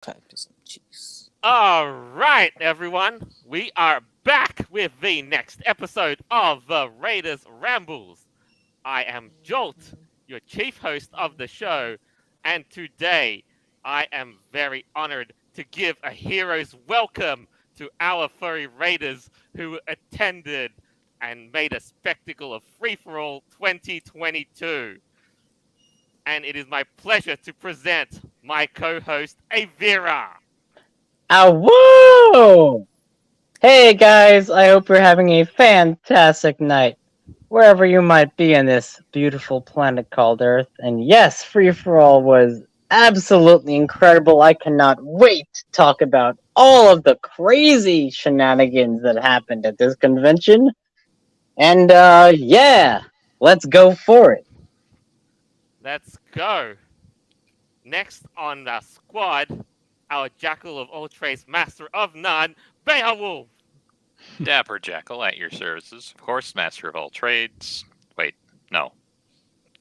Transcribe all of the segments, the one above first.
Cut to some cheese. All right, everyone. We are back with the next episode of the Raiders Rambles. I am Jolt, your chief host of the show, and today I am very honored to give a hero's welcome to our furry raiders who attended and made a spectacle of Free For All 2022. And it is my pleasure to present my co-host Avira. AWOO! Hey guys, I hope you're having a fantastic night, wherever you might be in this beautiful planet called Earth. And yes, Free For All was absolutely incredible. I cannot wait to talk about all of the crazy shenanigans that happened at this convention. And yeah, let's go for it. Let's go. Next on the squad, our jackal of all trades, master of none, Beowulf. Dapper Jackal at your services. Of course, master of all trades. Wait, no.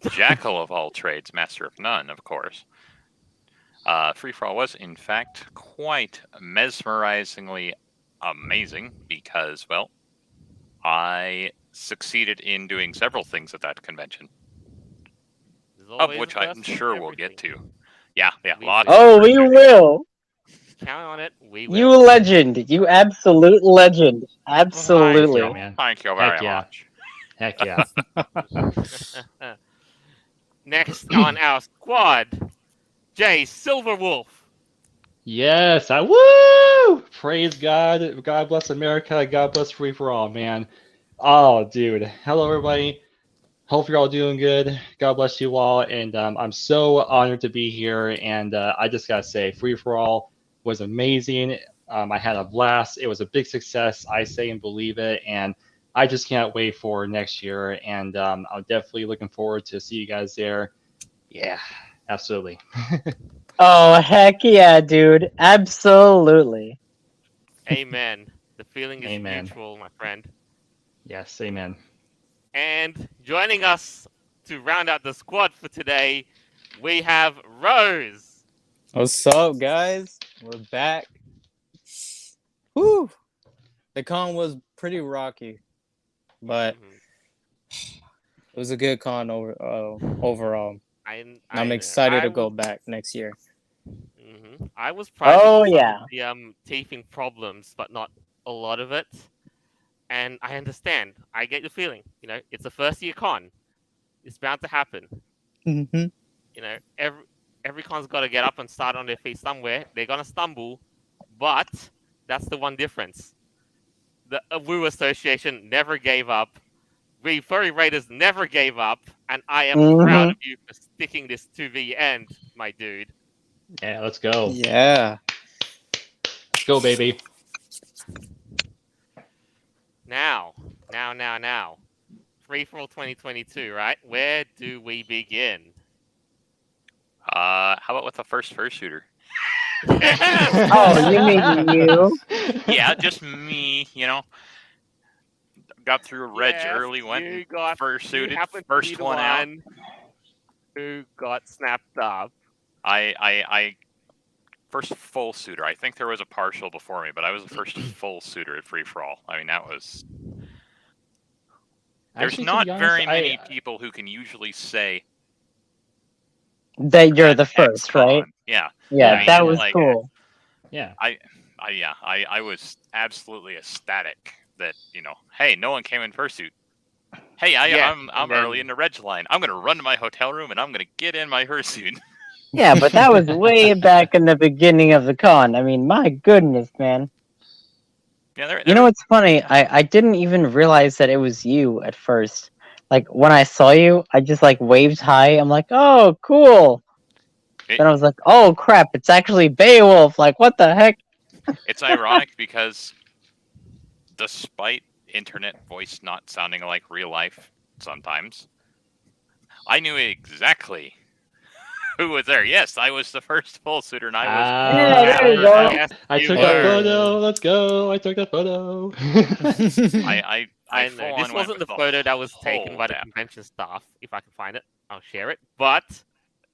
Jackal of all trades, master of none, of course. Free For All was, in fact, quite mesmerizingly amazing because, well, I succeeded in doing several things at that convention, of which I'm sure we'll get to. Yeah, a lot of Oh, we will. Count on it. We will. You legend. You absolute legend. Absolutely. Thank you, man. Thank you very Heck yeah. much. Heck yeah. Next on our squad, Jay Silverwolf. Yes, woo! Praise God. God bless America. God bless Free For All, man. Oh, dude. Hello, everybody. Hope you're all doing good. God bless you all. And I'm so honored to be here. And I just got to say, Free For All was amazing. I had a blast. It was a big success. I say and believe it. And I just can't wait for next year. And I'm definitely looking forward to see you guys there. Yeah, absolutely. Oh, heck yeah, dude. Absolutely. Amen. The feeling is Amen. mutual, my friend. Yes, amen. And joining us to round out the squad for today, we have Rose. What's up, guys? We're back. Whew. The con was pretty rocky, but it was a good con overall. I'm excited to go back next year. I was private Oh, to yeah. the teething problems, but not a lot of it. And I understand. I get the feeling. You know, it's a first year con. It's bound to happen. Mm-hmm. You know, every con's got to get up and start on their feet somewhere. They're gonna stumble, but that's the one difference. The AWOO Association never gave up. We Furry Raiders never gave up, and I am proud of you for sticking this to the end, my dude. Yeah, let's go. Yeah. Let's go, baby. Now. Free For All 2022, right? Where do we begin? How about with the first fursuiter? Oh, you mean you? Yeah, just me, you know. Got through Reg early, went fursuited, first one out. Who got snapped up? I first full suitor. I think there was a partial before me, but I was the first full suitor at Free For All. I mean, that was... There's Actually, not honest, very many people who can usually say that you're the first, right? Yeah. Yeah, I mean, that was like, cool. Yeah. I was absolutely ecstatic that, you know, hey, no one came in fursuit. Hey, I'm early in the reg line. I'm gonna run to my hotel room and I'm gonna get in my fursuit. Yeah, but that was way back in the beginning of the con. I mean, my goodness, man. Yeah, you know what's funny? I didn't even realize that it was you at first. Like, when I saw you, I just, like, waved hi. I'm like, oh, cool. Then I was like, oh, crap, it's actually Beowulf. Like, what the heck? It's ironic because despite internet voice not sounding like real life sometimes, I knew exactly who was there. Yes, I was the first full suitor, and I was. Yeah, there you go. I took that photo. Let's go. I took that photo. I know this wasn't the photo that was taken by the convention staff. If I can find it, I'll share it. But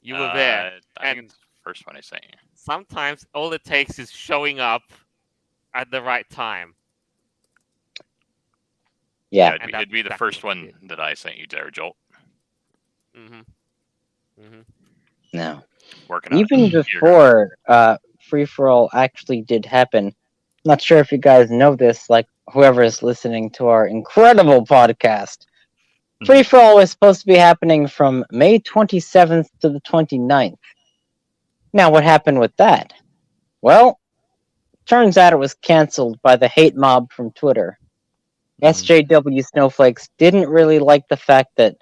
you were there. I think it's the first one I sent you. sometimes all it takes is showing up at the right time. Yeah. It'd be the first one that I sent you there, Jolt. No. Working on Even before Free For All actually did happen, not sure if you guys know this, like whoever is listening to our incredible podcast. Free For All was supposed to be happening from May 27th to the 29th. Now, what happened with that? Well, turns out it was canceled by the hate mob from Twitter. SJW Snowflakes didn't really like the fact that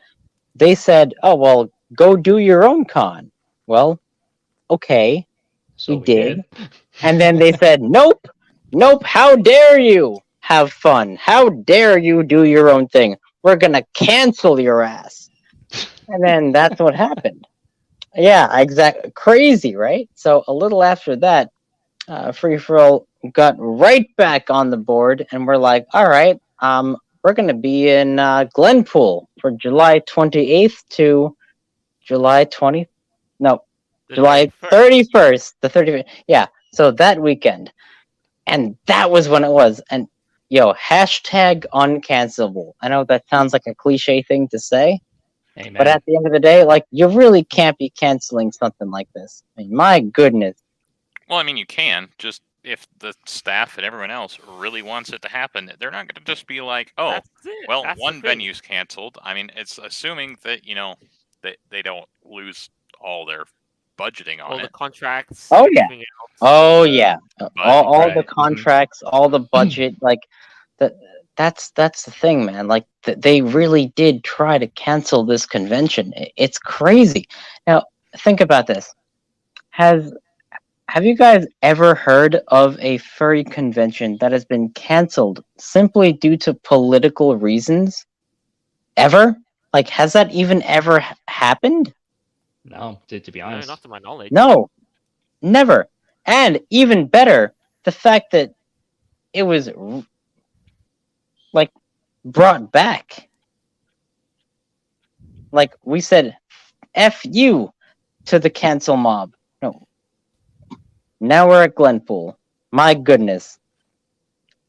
they said, oh, well, go do your own con. Well, okay, So we did. And then they said, nope, how dare you have fun? How dare you do your own thing? We're going to cancel your ass. And then that's what happened. Yeah, exactly. Crazy, right? So a little after that, Free For All got right back on the board, and we're like, all right, we're going to be in Glenpool for July 28th to July 20th. No, July 31st. The 31st. Yeah, so that weekend. And that was when it was. And, hashtag uncancelable. I know that sounds like a cliche thing to say. Amen. But at the end of the day, like, you really can't be canceling something like this. I mean, my goodness. Well, I mean, you can. Just if the staff and everyone else really wants it to happen, they're not going to just be like, oh, well, one venue's canceled. I mean, it's assuming that, they don't lose all their budgeting on all it. the contracts. Oh, yeah. All the contracts, all the budget, like, that's the thing, man. Like, they really did try to cancel this convention. It's crazy. Now, think about this. Have you guys ever heard of a furry convention that has been canceled simply due to political reasons? Ever? Like, has that even ever happened? No, to be honest. No, not to my knowledge. No, never. And even better, the fact that it was, like, brought back. Like, we said, F you to the cancel mob. No. Now we're at Glenpool. My goodness.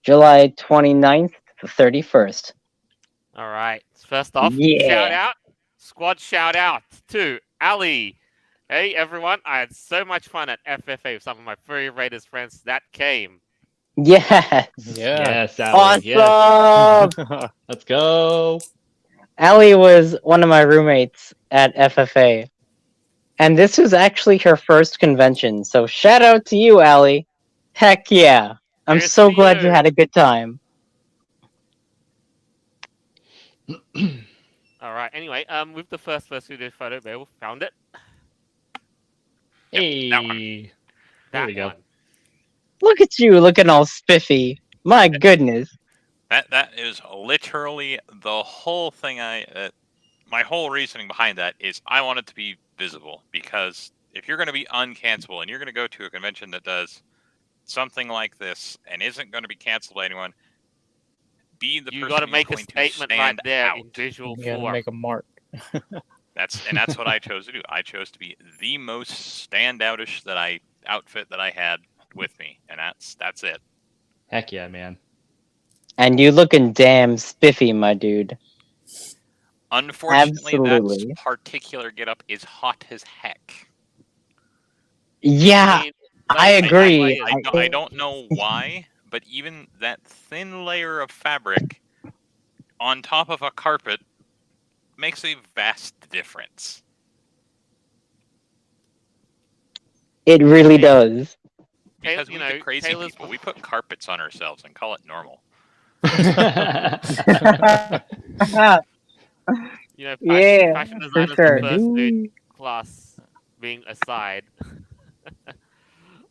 July 29th to 31st. All right. First off, squad shout out to Ali. Hey, everyone. I had so much fun at FFA with some of my Furry Raiders friends that came. Yes. Yes, Ali. Awesome. Yes. Let's go. Ali was one of my roommates at FFA. And this was actually her first convention. So shout out to you, Ali. Heck yeah. I'm so glad you had a good time. All right. Anyway, with the first Fursuit photo, we found it. Hey. That one. There we go. Look at you looking all spiffy. My goodness. That is literally the whole thing. My whole reasoning behind that is I want it to be visible, because if you're going to be uncancelable and you're going to go to a convention that does something like this and isn't going to be canceled by anyone, be the person you got to make a statement right there out. In visual form. You got to make a mark. That's what I chose to do. I chose to be the most standoutish outfit that I had with me, and that's it. Heck yeah, man. And you looking damn spiffy, my dude. Unfortunately, that particular getup is hot as heck. Yeah, I agree. I don't know why, but even that thin layer of fabric on top of a carpet makes a vast difference. It really does. Because we the crazy people, we put carpets on ourselves and call it normal. Fashion designers for Fursuit class being aside,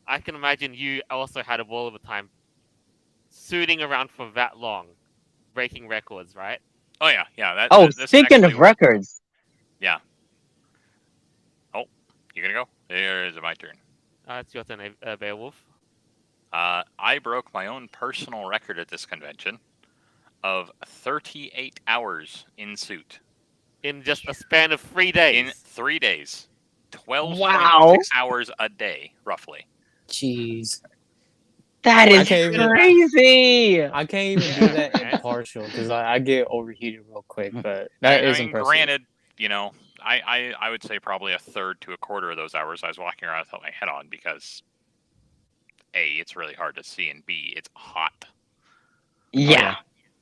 I can imagine you also had a wall of a time suiting around for that long, breaking records, right? Oh yeah. Speaking of records. Yeah. Oh, you gonna go? Or is it my turn? It's your turn, Beowulf. I broke my own personal record at this convention of 38 hours in suit. In just a span of 3 days? In 3 days. 12.6 hours a day, roughly. Jeez. That is even- crazy. I can't even do that impartial because I get overheated real quick. But I that is mean, impressive. granted, you know, I would say probably a third to a quarter of those hours I was walking around without my head on because A, it's really hard to see, and B, it's hot. Yeah.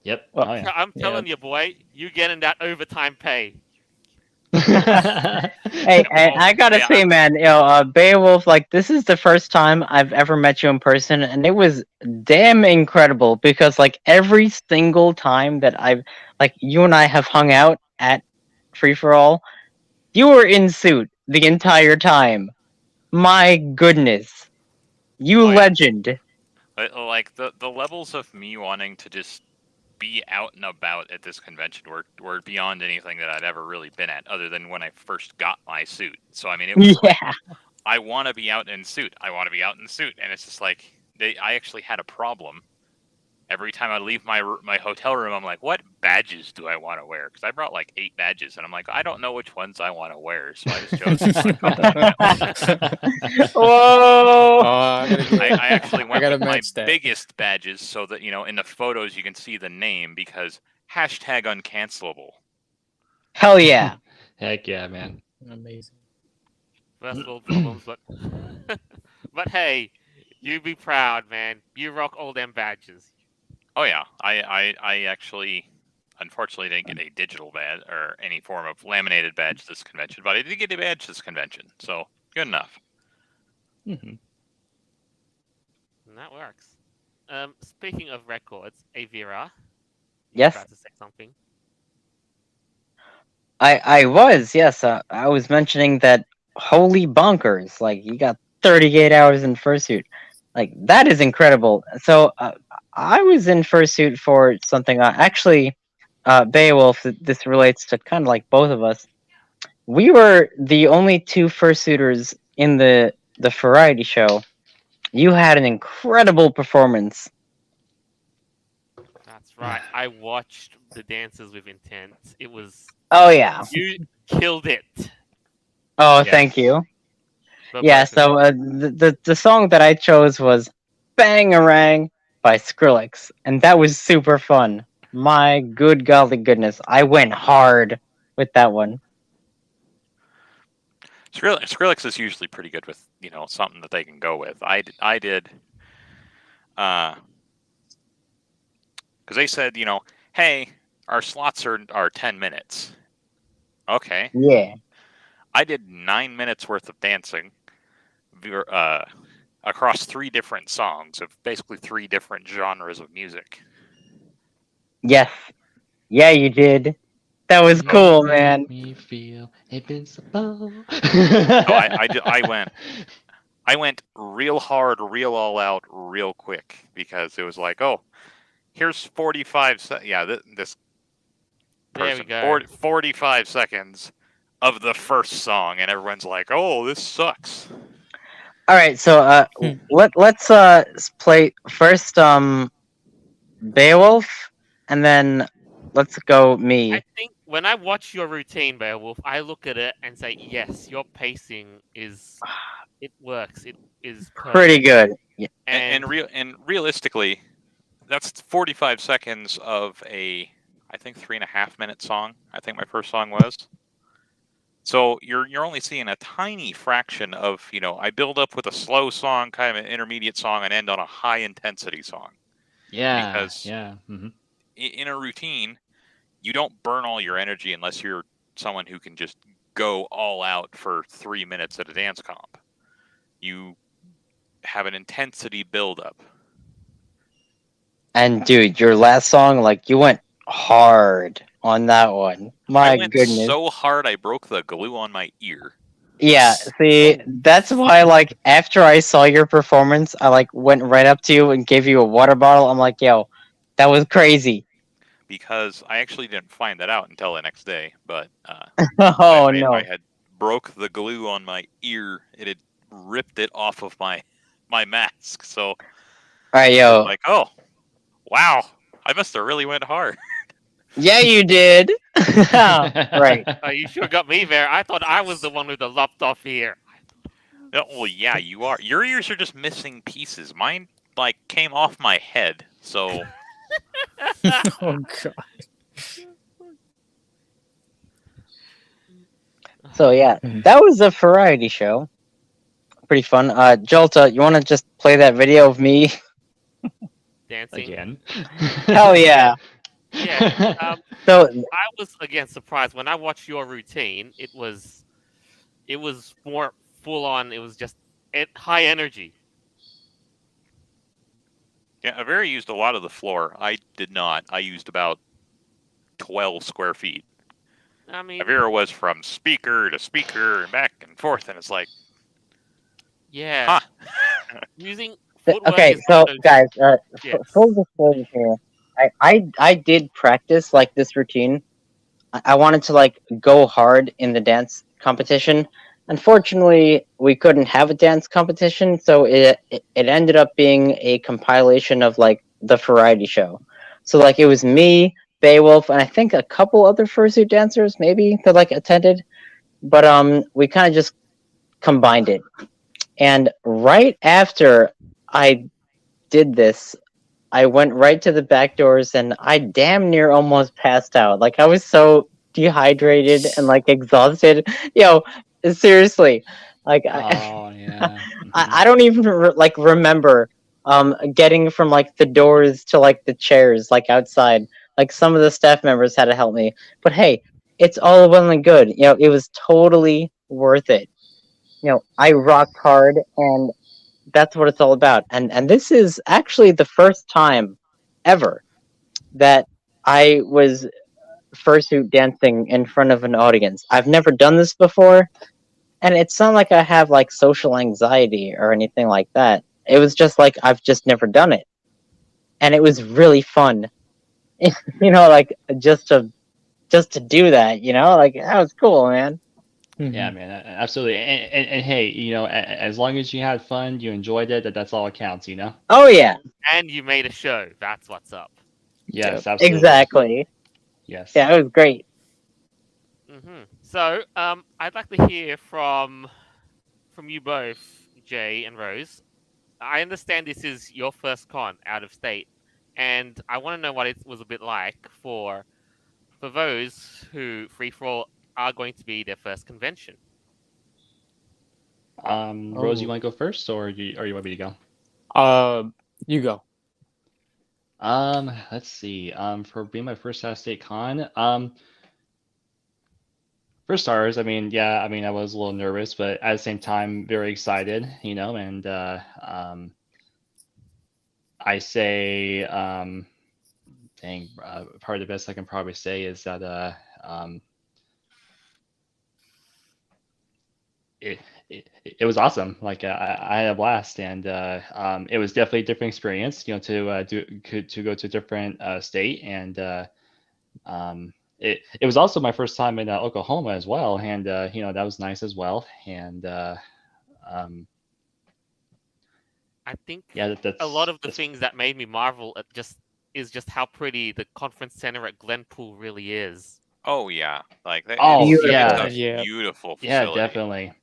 Yep. Well, Oh yeah. I'm telling you, boy, you getting that overtime pay. Hey, and I gotta Yeah, say, man, Beowulf, like, this is the first time I've ever met you in person, and it was damn incredible because, like, every single time that you and I have hung out at Free For All, you were in suit the entire time. My goodness, you Oh, yeah. legend. Like the levels of me wanting to just be out and about at this convention were beyond anything that I'd ever really been at, other than when I first got my suit. So I mean, it was like, Yeah. I want to be out in suit. I want to be out in suit, and it's just like I actually had a problem. Every time I leave my hotel room, I'm like, what badges do I want to wear? Because I brought like 8 badges, and I'm like, I don't know which ones I want to wear, so I just chose a couple of them. Whoa. I actually went gotta with my match that. biggest badges so that, you know, in the photos you can see the name because hashtag uncancelable. Hell yeah. Heck yeah, man. Amazing. First world problems, but but hey, you be proud, man. You rock all them badges. Oh yeah, I actually unfortunately didn't get a digital badge or any form of laminated badge this convention, but I did get a badge this convention, so good enough. Mhm. And that works. Speaking of records, Avira, Yes? about to say something. I was, yes. I was mentioning that holy bonkers. Like, you got 38 hours in Fursuit. Like, that is incredible. So, I was in Fursuit for something. Actually, Beowulf, this relates to kind of like both of us. We were the only 2 fursuiters in the variety show. You had an incredible performance. That's right. I watched the dances with intent. It was Oh, yeah. you killed it. Oh, Yes. thank you. But Yeah, both of you. so the song that I chose was Bangarang by Skrillex, and that was super fun. My good golly goodness, I went hard with that one. Skrillex is usually pretty good with, you know, something that they can go with. I did, because they said, you know, hey, our slots are 10 minutes. Okay. Yeah. I did 9 minutes worth of dancing across 3 different songs of basically 3 different genres of music. Yes. Yeah, you did. That was cool, man. Me feel invincible. I went real hard, real all out, real quick because it was like, oh, here's 45 seconds. Yeah, this There we person, go. 45 seconds of the first song, and everyone's like, oh, this sucks. All right, so let's play first Beowulf, and then let's go me. I think when I watch your routine, Beowulf, I look at it and say, yes, your pacing it works. It is perfect. Pretty good. Yeah. And realistically, that's 45 seconds of I think 3.5 minute song. I think my first song was. So you're only seeing a tiny fraction of, you know, I build up with a slow song, kind of an intermediate song, and end on a high intensity song. Yeah. Because yeah. Mm-hmm. in a routine, you don't burn all your energy unless you're someone who can just go all out for 3 minutes at a dance comp. You have an intensity buildup. And dude, your last song, like, you went hard on that one. My I went goodness. so hard I broke the glue on my ear. Yeah, see, that's why, like, after I saw your performance, I, like, went right up to you and gave you a water bottle. I'm like, yo, that was crazy. Because I actually didn't find that out until the next day, but Oh, no. I had broke the glue on my ear. It had ripped it off of my mask. So, All right, yo. like, oh, wow, I must have really went hard. Yeah, you did. Right. Oh, you sure got me there. I thought I was the one with the lopped off ear. Well, yeah, you are. Your ears are just missing pieces. Mine, like, came off my head, so... Oh, God. So yeah, that was a variety show. Pretty fun. Jolta, you want to just play that video of me? Dancing. Again. Hell yeah. Yeah. So I was again surprised when I watched your routine. It was more full on. It was just high energy. Yeah, Avera used a lot of the floor. I did not. I used about 12 square feet. I mean, Avera was from speaker to speaker and back and forth, and it's like, yeah, using footwork. okay, is so one of those- guys, yes. full disclosure here. I did practice like this routine. I wanted to like go hard in the dance competition. Unfortunately, we couldn't have a dance competition, so it ended up being a compilation of like the variety show. So like it was me, Beowulf, and I think a couple other fursuit dancers maybe that like attended, but we kind of just combined it. And right after I did this, I went right to the back doors and I damn near almost passed out. Like I was so dehydrated and like exhausted. Yo, seriously, like Oh yeah. I don't even like remember getting from like the doors to like the chairs like outside. Like some of the staff members had to help me. But hey, it's all well and good. You know, it was totally worth it. You know, I rocked hard and that's what it's all about. And this is actually the first time ever that I was fursuit dancing in front of an audience. I've never done this before, and it's not like I have like social anxiety or anything like that. It was just like I've just never done it, and it was really fun. You know, like just to do that. You know, like that was cool, man. Yeah, man, absolutely. And hey, you know, as long as you had fun, you enjoyed it, that's all that counts, you know? Oh yeah, And you made a show. That's what's up. Yes, Yep. absolutely. exactly. Yes. Yeah, it was great. So, I'd like to hear from you both, Jay and Rose. I understand this is your first con out of state, and I want to know what it was a bit like for those who free for all are going to be their first convention. Rose, you want to go first, or you want me to go. You go. Let's see. For being my first out of state con, for stars, I mean, yeah, I mean, I was a little nervous, but at the same time, very excited, you know, and I say, dang, probably the best I can probably say is that it was awesome. Like I had a blast, and it was definitely a different experience, you know, to go to a different state, and it was also my first time in Oklahoma as well, and you know, that was nice as well, and I think yeah, a lot of the things that made me marvel at just how pretty the conference center at Glenpool really is. oh yeah, like that. Oh, It's yeah. a Yeah. beautiful Yeah, facility. definitely.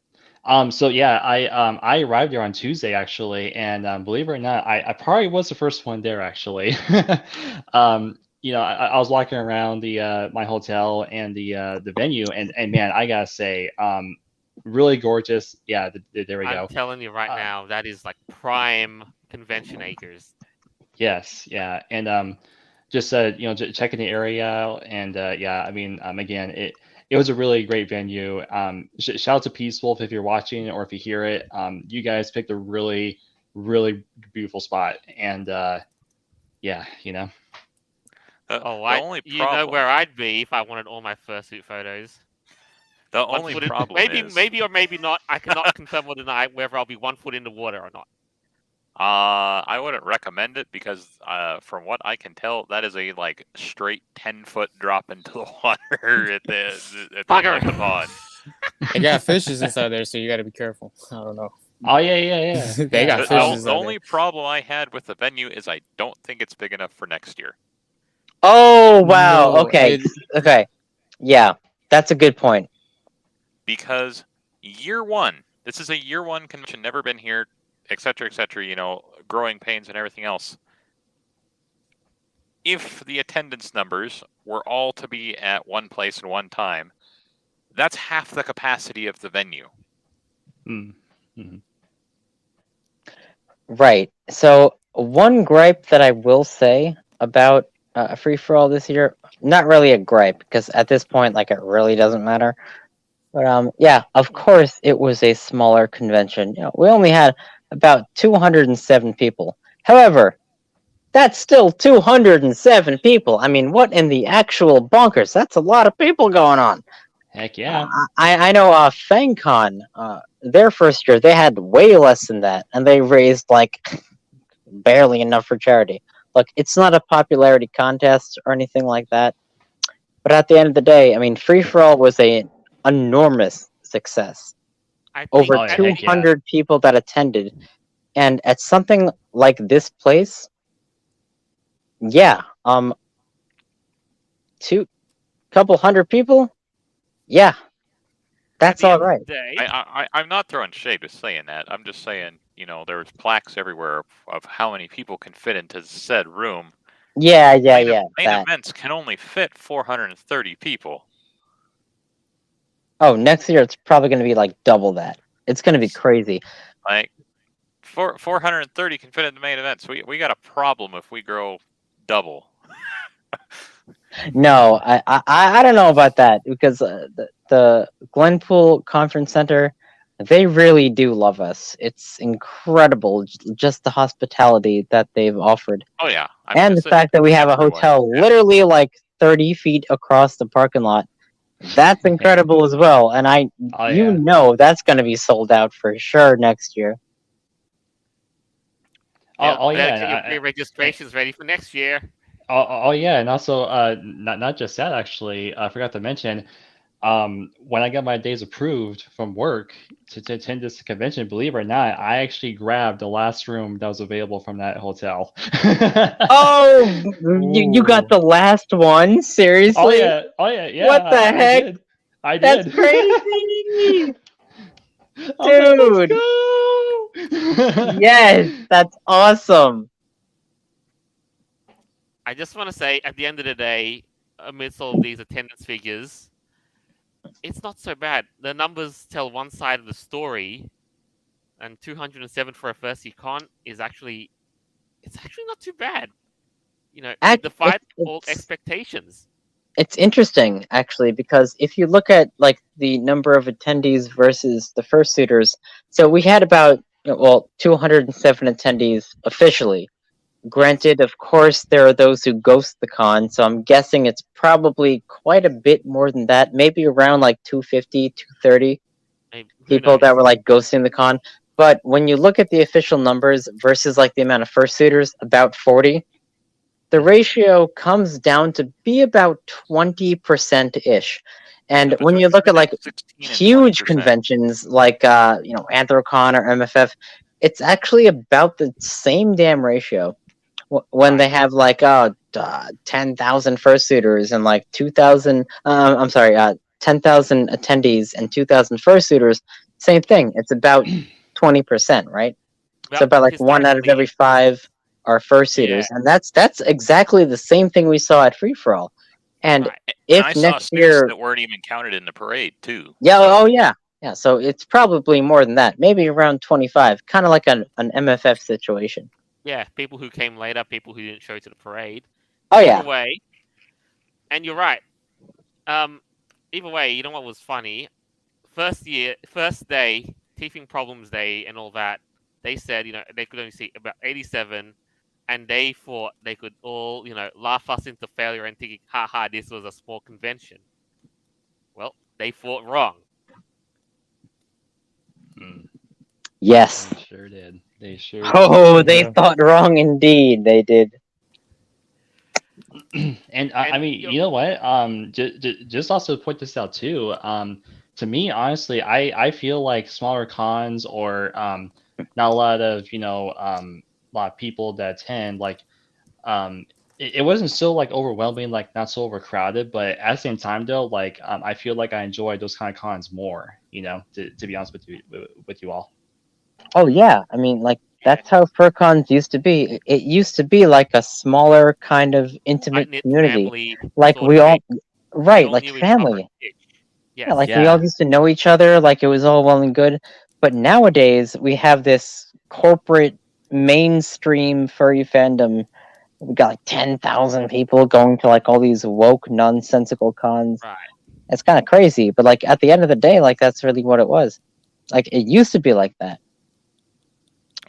So yeah, I arrived there on Tuesday actually, and believe it or not, I probably was the first one there actually. You know, I was walking around the my hotel and the venue, and man, I gotta say, really gorgeous. Yeah, there we I'm go. telling you right now, that is like prime convention acres. Yes, yeah, and just you know, checking the area out, and yeah, I mean, again, it was a really great venue. Shout out to Peace Wolf if you're watching or if you hear it. You guys picked a really, really beautiful spot, and yeah, you know. The only you know problem, where I'd be if I wanted all my fursuit photos. the only problem maybe is, maybe or maybe not. I cannot confirm or deny whether I'll be 1 foot in the water or not. I wouldn't recommend it because, from what I can tell, that is a like straight 10-foot drop into the water at the pond. They got fishes inside there, so you got to be careful. I don't know. Oh yeah. They got Yeah. fishes. The only problem I had with the venue is I don't think it's big enough for next year. Oh wow. No, Okay. Okay. Yeah, that's a good point. Because year one, This is a year one convention, never been here, etc., etc., you know, growing pains and everything else. If the attendance numbers were all to be at one place at one time, that's half the capacity of the venue. Mm-hmm. Right. So one gripe that I will say about free for all this year, not really a gripe because at this point, like, it really doesn't matter. But yeah, of course it was a smaller convention. You know, we only had about 207 people. However, that's still 207 people. I mean, what in the actual bonkers? That's a lot of people going on. Heck yeah. I know FangCon, their first year, they had way less than that, and they raised, like, barely enough for charity. Look, it's not a popularity contest or anything like that, but at the end of the day, I mean, Free For All was an enormous success. Over 200 people that attended, and at something like this place, yeah, couple hundred people, yeah, that's all right. I'm not throwing shade with saying that. I'm just saying, you know, there's plaques everywhere of how many people can fit into said room. Yeah. Main events can only fit 430 people. Oh, next year it's probably going to be like double that. It's going to be crazy. Like 430 can fit in the main events. We got a problem if we grow double. No, I don't know about that because the Glenpool Conference Center, they really do love us. It's incredible, just the hospitality that they've offered. Oh yeah, and the fact that we have a hotel literally like 30 feet across the parking lot. That's incredible as well. And you know that's going to be sold out for sure next year. Get your registrations ready for next year. Oh yeah, and also not just that, actually, I forgot to mention, when I got my days approved from work to attend this convention, believe it or not, I actually grabbed the last room that was available from that hotel. Oh, you got the last one? Seriously? Oh yeah. What the heck? I did. That's crazy. Dude. Let's go. Yes, that's awesome. I just want to say, at the end of the day, amidst all these attendance figures, it's not so bad. The numbers tell one side of the story, and 207 for a first year con is actually not too bad. You know, it defied all expectations. It's interesting, actually, because if you look at like the number of attendees versus the fursuiters, so we had about 207 attendees officially. Granted, of course, there are those who ghost the con, so I'm guessing it's probably quite a bit more than that, maybe around like 250, 230 people that were like ghosting the con. But when you look at the official numbers versus like the amount of fursuiters, about 40, the ratio comes down to be about 20%-ish. And when you look at like huge conventions like Anthrocon or MFF, it's actually about the same damn ratio. When they have like 10,000 fursuiters and like 2,000 10,000 attendees and 2,000 fursuiters, same thing. It's about 20%, right? So about like 1 out of every 5 are fursuiters, and that's exactly the same thing we saw at Free For All. And if I next saw year that weren't even counted in the parade too. Yeah, so. Yeah. So it's probably more than that, maybe around 25, kind of like an MFF situation. Yeah, people who came later, people who didn't show to the parade. Either way, and you're right. Either way, you know what was funny? First day, teething problems day, and all that. They said they could only see about 87, and they thought they could all laugh us into failure and thinking, haha, this was a small convention. Well, they thought wrong. Yes. They sure did. They thought wrong indeed. They did. And I mean, you know what? Just also point this out too. To me, honestly, I feel like smaller cons or not a lot of a lot of people that attend, like it wasn't so like overwhelming, like not so overcrowded, but at the same time though, like I feel like I enjoy those kind of cons more. To be honest with you all. Oh yeah, I mean, like that's how FurCons used to be. It used to be like a smaller kind of intimate Tight-knit community, family like sort we of all, thing. We right, all like knew each other. family. Yes. Yeah, like we all used to know each other, like it was all well and good. But nowadays we have this corporate mainstream furry fandom. We got like 10,000 people going to like all these woke nonsensical cons. Right. It's kind of crazy, but like at the end of the day, like that's really what it was. Like it used to be like that.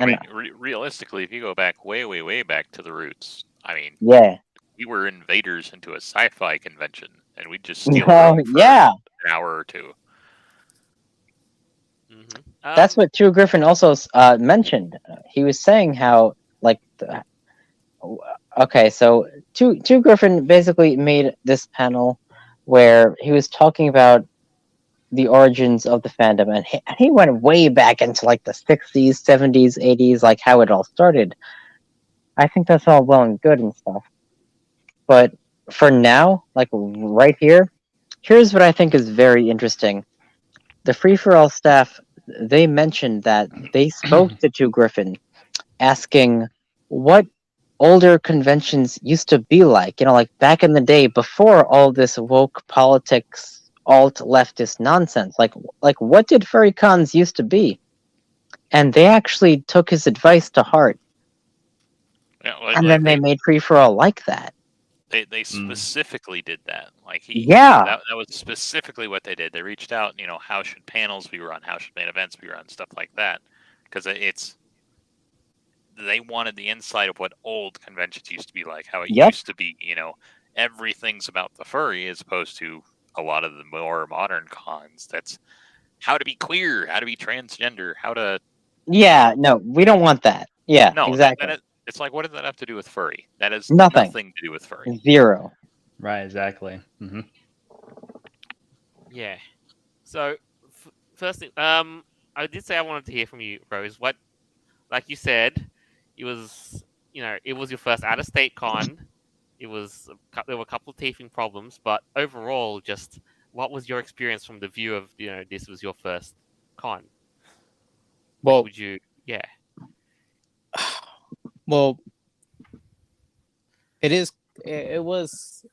I mean, realistically, if you go back way back to the roots, I mean, yeah, we were invaders into a sci-fi convention, and we'd just steal no, room for yeah, an hour or two. that's what True Griffin also mentioned. He was saying how like okay, so Two Griffin basically made this panel where he was talking about the origins of the fandom, and he went way back into like the 60s, 70s, 80s, like how it all started. I think that's all well and good and stuff. But for now, like right here, here's what I think is very interesting. The Free for All staff, they mentioned that they spoke to Two Griffin asking what older conventions used to be like, like back in the day before all this woke politics, alt leftist nonsense. Like what did furry cons used to be? And they actually took his advice to heart. Yeah, And then they made Free for All like that. They specifically did that. Like that was specifically what they did. They reached out, how should panels be run? How should main events be run? Stuff like that. Because they wanted the insight of what old conventions used to be like, how it used to be, everything's about the furry as opposed to a lot of the more modern cons. That's how to be queer, how to be transgender, how to... Yeah, no, we don't want that. Yeah, no, exactly. It's like, what does that have to do with furry? That has nothing to do with furry. Zero. Right, exactly. Mm-hmm. Yeah. So, firstly, I did say I wanted to hear from you, Rose. What, like you said, it was, it was your first out-of-state con. There were a couple of teething problems, but overall, just what was your experience from the view of, this was your first con? Well, would you, yeah. Well, it was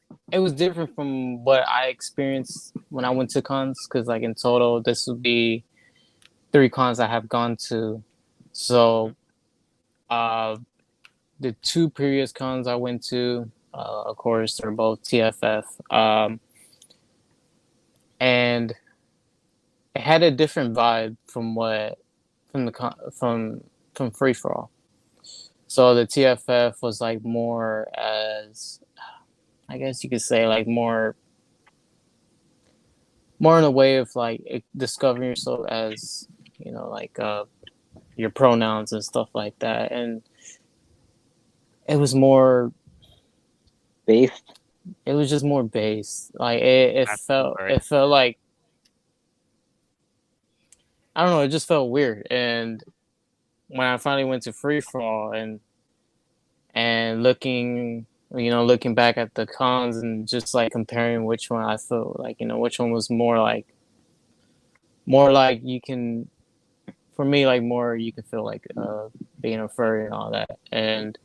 different from what I experienced when I went to cons, because like in total this would be 3 cons I have gone to. So the 2 previous cons I went to, of course, they're both TFF, and it had a different vibe from Free For All. So the TFF was like more as, I guess you could say, like more in a way of like discovering yourself as, like your pronouns and stuff like that. And it was more based. It was just more based. Like it felt like, I don't know, it just felt weird. And when I finally went to Free For All and looking back at the cons and just like comparing which one I felt like, which one was more like you can, for me, like more you can feel like being a furry and all that. And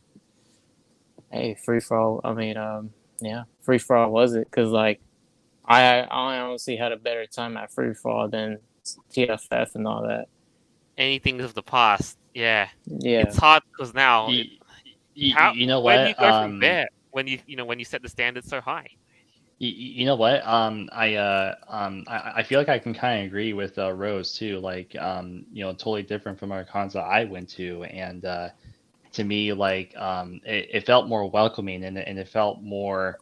hey, Free For All, I mean, yeah, Free For All was it, because like I honestly had a better time at Free For All than TFF and all that. Anything of the past, yeah. Yeah, it's hard because now you know where what? do you go from there when you set the standard so high? You know what? I feel like I can kind of agree with Rose too. Like, totally different from our cons that I went to, and to me, like, it felt more welcoming, and it felt more,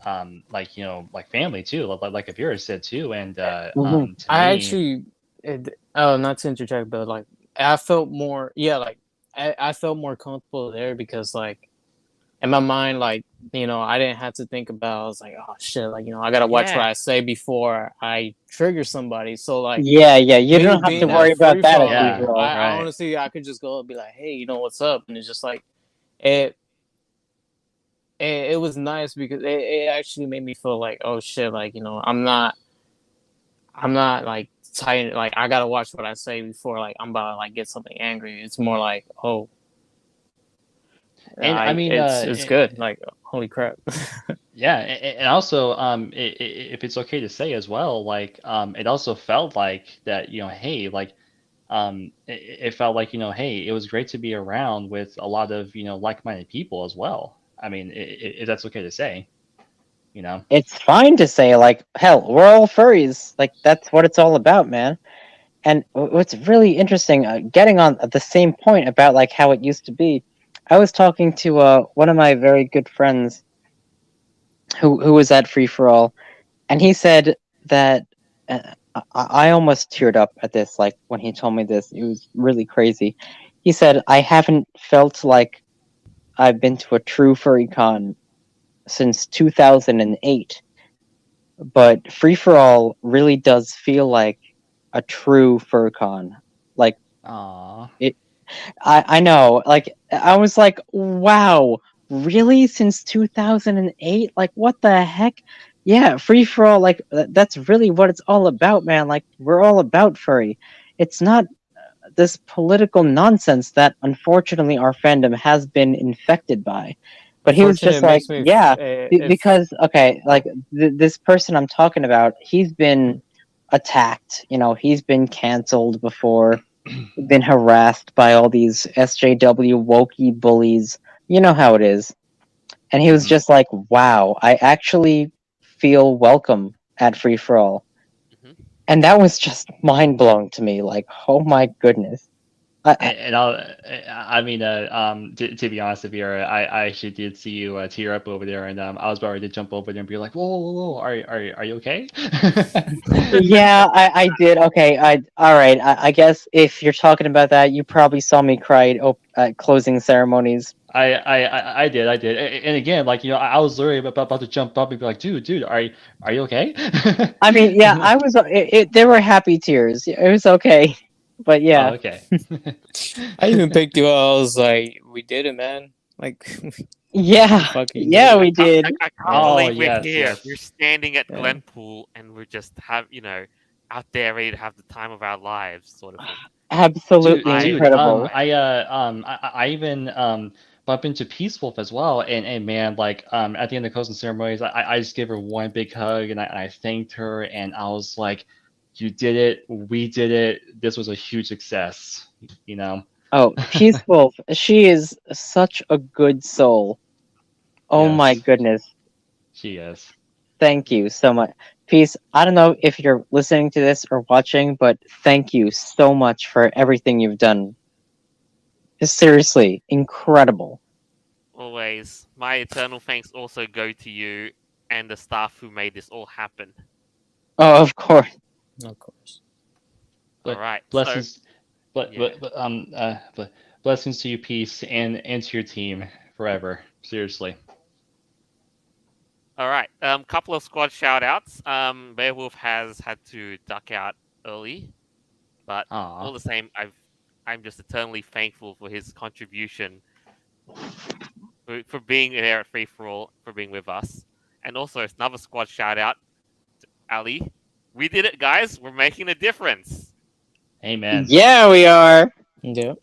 like, like family too, like Avira said too. And to I me, actually, not to interject, but like I felt more, like I felt more comfortable there, because like in my mind, like, I didn't have to think about, I was like, oh shit, like, I gotta watch what I say before I trigger somebody. So like, yeah, you don't have to worry about that. I honestly, I could just go and be like, hey, what's up? And it's just like, it was nice, because it actually made me feel like, oh shit, like, I'm not like tighten. Like I gotta watch what I say before like I'm about to like get something angry. It's more like, oh, And I mean, it's good. Like holy crap. yeah, and also, if it's okay to say as well, like, it also felt like that, hey, like, it felt like, hey, it was great to be around with a lot of, like-minded people as well. I mean, if that's okay to say, It's fine to say, like, hell, we're all furries. Like, that's what it's all about, man. And what's really interesting, getting on the same point about like how it used to be, I was talking to one of my very good friends who was at Free for All, and he said that I almost teared up at this. Like when he told me this, it was really crazy. He said, "I haven't felt like I've been to a true furry con since 2008, but Free for All really does feel like a true fur con. Like aw, I know, like I was like, wow, really? Since 2008? Like what the heck? Yeah, Free for All, like that's really what it's all about, man. Like we're all about furry. It's not this political nonsense that unfortunately our fandom has been infected by. But he was Unfortunately, just it like, makes me yeah, if because okay, like this person I'm talking about, he's been attacked. He's been canceled before, been harassed by all these SJW wokey bullies. You know how it is. And he was Mhm. just like, wow, I actually feel welcome at Free for All. Mhm. And that was just mind blowing to me. Like, oh my goodness. And I mean, to be honest with you, I actually did see you tear up over there, and I was about ready to jump over there and be like, whoa, whoa, whoa, are you okay? Yeah, I did. Okay, all right. I guess if you're talking about that, you probably saw me cry at closing ceremonies. I did, and again, like, I was literally about to jump up and be like, dude, are you okay? I mean, yeah, I was. There were happy tears. It was okay, but Oh, yeah, okay. I even picked you up, I was like, we did it, man. Like we yeah, fucking did yeah, it. we did. I can't Oh, believe we're yes, here. yes. We're standing at Yeah. Glenpool and we're just out there ready to have the time of our lives, sort of thing. Absolutely Dude, incredible. I even bumped into Peace Wolf as well, and man, like, at the end of closing ceremonies, I just gave her one big hug, and I thanked her, and I was like, you did it, we did it, this was a huge success, you know? Oh, Peace Wolf, she is such a good soul. Oh my Yes, goodness. she is. Thank you so much. Peace, I don't know if you're listening to this or watching, but thank you so much for everything you've done. Seriously, incredible. Always. My eternal thanks also go to you and the staff who made this all happen. Oh, of course. Of course. All But right. So, blessings, yeah. but blessings to you, Peace, and to your team forever. Seriously. All right. Couple of squad shout outs. Beowulf has had to duck out early, but all Aw. the same, I'm just eternally thankful for his contribution for being there at Free for All, for being with us. And also another squad shout out to Ali. We did it, guys. We're making a difference. Amen. Yeah, we are. Yeah.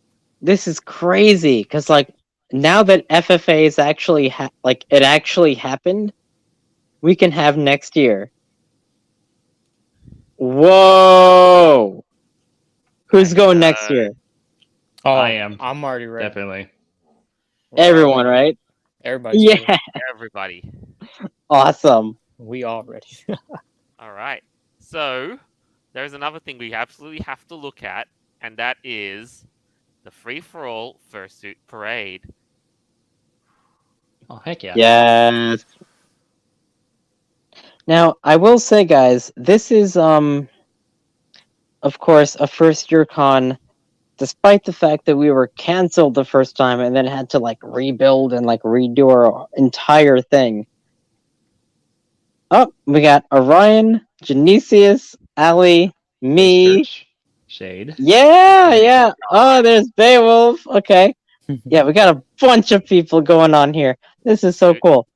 This is crazy because, like, now that FFA is actually it actually happened, we can have next year. Whoa! Who's going next year? Oh, I am. I'm already ready. Definitely. We're Everyone, already- right? Everybody's Yeah, ready. Everybody. awesome. We all ready. All right. So there's another thing we absolutely have to look at, and that is the Free for All Fursuit Parade. Oh, heck yeah. Yes. Now, I will say, guys, this is of course, a first year con, despite the fact that we were canceled the first time and then had to like rebuild and like redo our entire thing. Oh, we got Orion, Genesius, Ali, me. Church. Shade. Yeah, yeah. Oh, there's Beowulf. Okay. Yeah, we got a bunch of people going on here. This is so cool.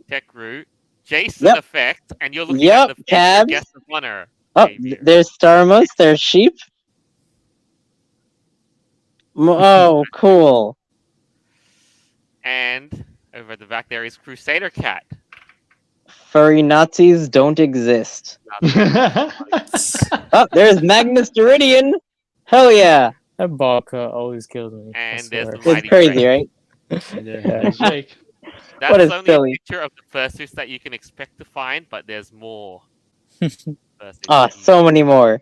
Tech Root, Jason Yep. Effect, and you're looking Yep, at the future Cabs. guest of honor. behavior. there's Starmus, there's sheep. Oh, cool. And over at the back there is Crusader Cat. Furry Nazis don't exist. Oh, there's Magnus Deridian. Hell yeah. That ball cut always kills me. I And there's swear. the It's Mighty crazy, Drake. right? Yeah, Jake. That's What is only silly? a picture of the fursuits that you can expect to find, but there's more. fursuits Ah, that you- so many more.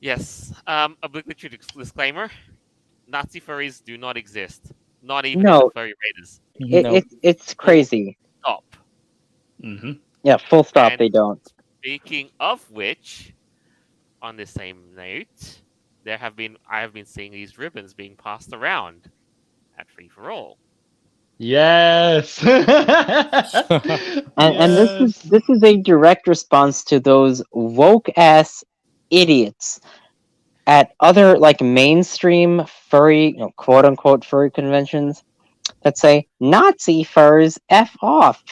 Yes. Obligatory disclaimer: Nazi furries do not exist. Not even in No. the furry raiders. Nope. It's crazy. Stop. Mm-hmm. Yeah, full stop, And- they don't. Speaking of which, on the same note, I have been seeing these ribbons being passed around at Free for All. Yes. And this is a direct response to those woke ass idiots at other like mainstream furry, quote unquote furry conventions that say Nazi furs F off.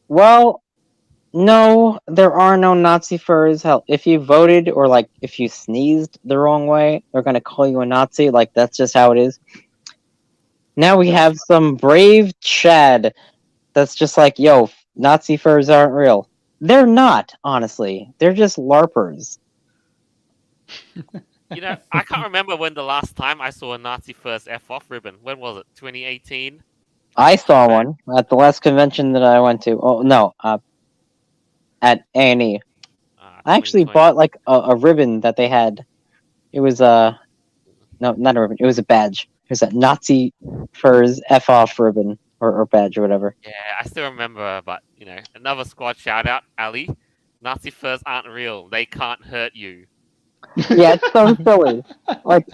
Well, no, there are no Nazi furs. Hell, if you voted or like if you sneezed the wrong way, they're gonna call you a Nazi. Like that's just how it is. Now we have some brave Chad that's just like, yo, Nazi furs aren't real. They're not, honestly. They're just LARPers. You know, I can't remember when the last time I saw a Nazi first F off ribbon. When was it? 2018? I saw one at the last convention that I went to. Oh no, at A&E. I actually 2020. bought like a ribbon that they had. It was no, not a ribbon. It was a badge. It was a Nazi furs F off ribbon or badge or whatever. Yeah, I still remember, but you know, another squad shout out, Ali. Nazi furs aren't real. They can't hurt you. Yeah, it's so silly. Like,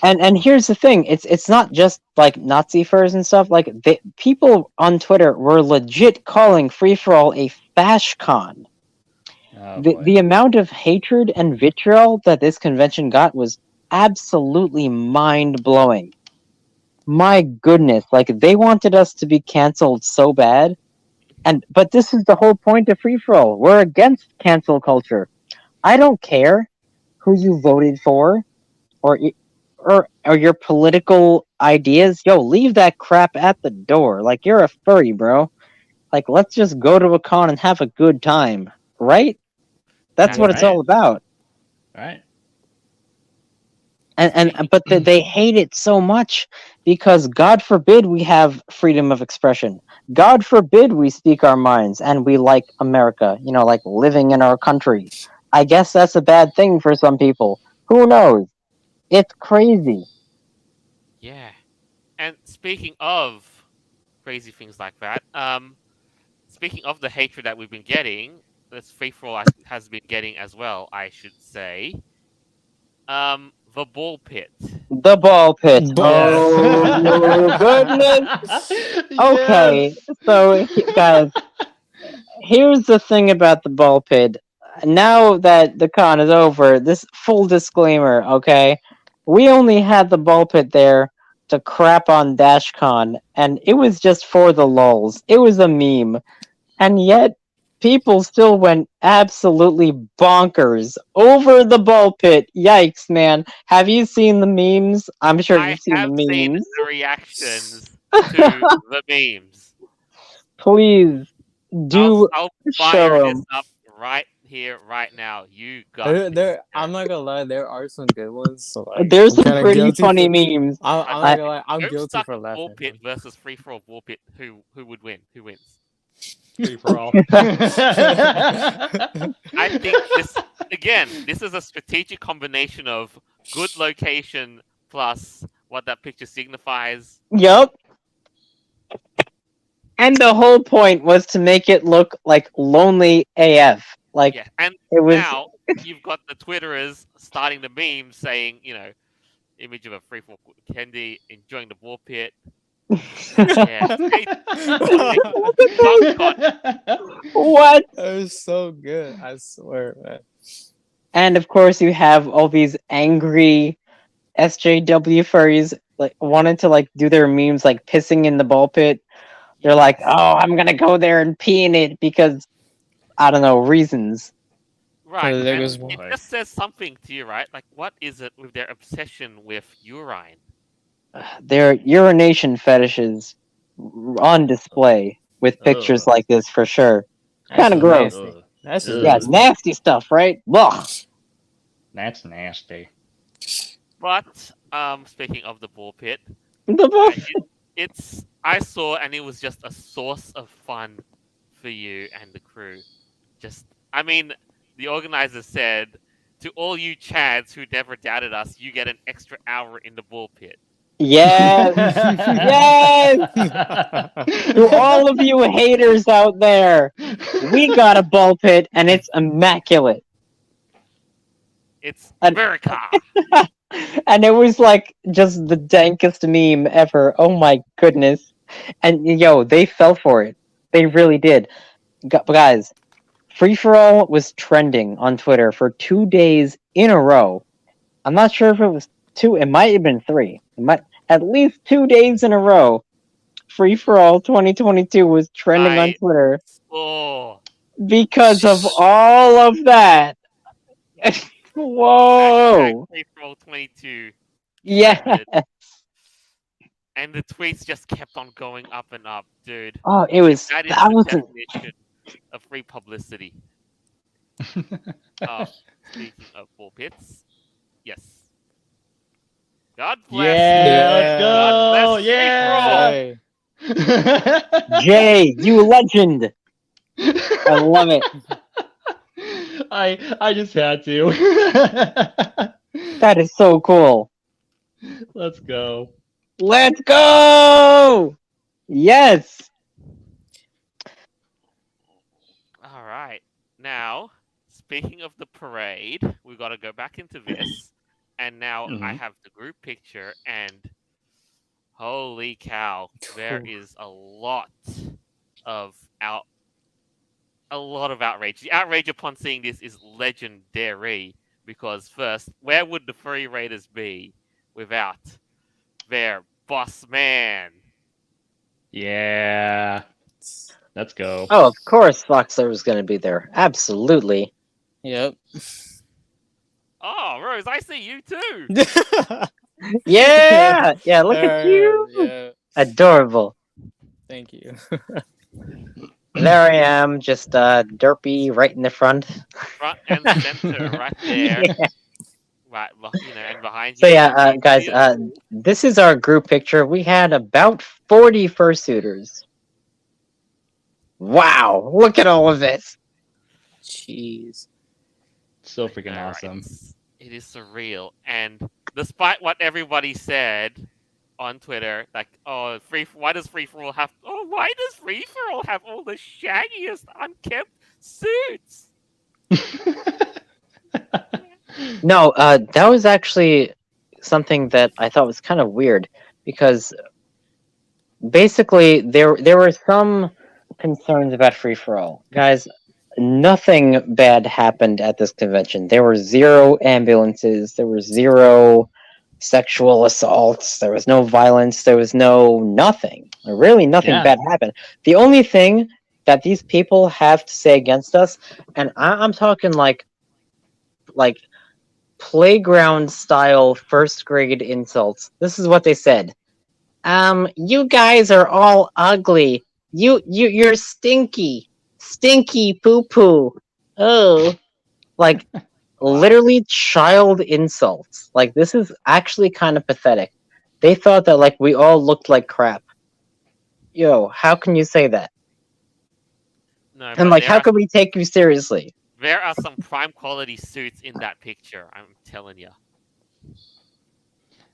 and here's the thing: it's not just like Nazi furs and stuff. Like, people on Twitter were legit calling Free for All a FashCon. Oh, The amount of hatred and vitriol that this convention got was absolutely mind blowing. My goodness, like they wanted us to be canceled so bad, but this is the whole point of Free for All. We're against cancel culture. I don't care who you voted for, or your political ideas. Yo, leave that crap at the door. Like you're a furry, bro. Like let's just go to a con and have a good time, right? That's what it's Right. all about. Right. But they hate it so much because God forbid we have freedom of expression. God forbid we speak our minds and we like America, like living in our country. I guess that's a bad thing for some people. Who knows? It's crazy. Yeah. And speaking of crazy things like that, speaking of the hatred that we've been getting, this Free for All has been getting as well, I should say. The ball pit. The ball pit. Ball Oh goodness. Okay, so guys, here's the thing about the ball pit. Now that the con is over, this full disclaimer, okay? We only had the ball pit there to crap on DashCon, and it was just for the lulz. It was a meme. And yet, people still went absolutely bonkers over the ball pit. Yikes, man. Have you seen the memes? I'm sure I you've seen have the seen memes. the reactions to the memes. Please, do I'll show fire 'em. this up right here, right now. You got this. I'm not gonna lie, there are some good ones. So like, There's I'm some kinda pretty guilty funny for- memes. I'm I- not gonna lie, I'm Go guilty stuck for ball laughing. pit versus free for all ball pit. Who would win? Who wins? Free for all. I think this is a strategic combination of good location plus what that picture signifies. Yup. And the whole point was to make it look like lonely AF. Like, Yeah, and it was. now you've got the Twitterers starting the meme saying, image of a free for Kendi enjoying the ball pit. Yeah, What? That was so good, I swear, man. And of course, you have all these angry SJW furries like wanted to like do their memes like pissing in the ball pit. They're like, "Oh, I'm gonna go there and pee in it because I don't know reasons." Right, there and goes it one. just says something to you, right? Like, what is it with their obsession with urine? Their urination fetishes on display with pictures Ugh. like this for sure. That's Kind of just gross. nasty. That's just Ugh. Yeah, nasty. nasty stuff, right? Ugh. That's nasty. But speaking of the ball pit, The it's I saw and it was just a source of fun for you and the crew. I mean, the organizers said to all you Chads who never doubted us, you get an extra hour in the ball pit. Yes, yes. To all of you haters out there, we got a ball pit and it's immaculate. It's And- America. And it was like just the dankest meme ever. Oh my goodness. And yo, they fell for it. They really did. Guys, Free For All was trending on Twitter for 2 days in a row. I'm not sure if it was 2, it might have been 3. At least 2 days in a row. Free For All 2022 was trending on Right. Twitter Oh, because of all of that. Whoa! #FreeForAll22. Yeah. trended, and the tweets just kept on going up and up, dude. Oh, it was. That is That the wasn't. definition of free publicity. Speaking of ball pits, yes. God bless. Yeah, let's God go. bless Yeah. Hey. Jay, you legend. I love it. I just had to. That is so cool. Let's go. Let's go! Yes! All right. Now, speaking of the parade, we've got to go back into this. And now I Mhm. have the group picture, and holy cow, there is a lot of outrage. The outrage upon seeing this is legendary. Because first, where would the Furry Raiders be without their boss man? Yeah. Let's go. Oh, of course Foxler was going to be there. Absolutely. Yep. Oh, Rose, I see you too. Yeah! Yeah, look at you! Yeah. Adorable. Thank you. There I am, just derpy right in the front. Front and center, right there. Yeah. Right, and behind So you. yeah, guys, this is our group picture. We had about 40 fursuiters. Wow, look at all of this. Jeez. So freaking Alright, awesome. It is surreal, and despite what everybody said on Twitter, like, oh, why does Free For All have all the shaggiest unkempt suits? No, that was actually something that I thought was kind of weird because basically there were some concerns about Free For All. Guys, nothing bad happened at this convention. There were 0 ambulances, there were 0 sexual assaults, there was no violence, there was no nothing. Really nothing Yeah. bad happened. The only thing that these people have to say against us, and I'm talking like playground style first grade insults. This is what they said. You guys are all ugly. You're stinky. Stinky poo poo. Oh. Like literally child insults. Like this is actually kind of pathetic. They thought that like we all looked like crap. Yo, how can you say that? No, And but like how can we take you seriously? there are some prime quality suits in that picture. I'm telling you.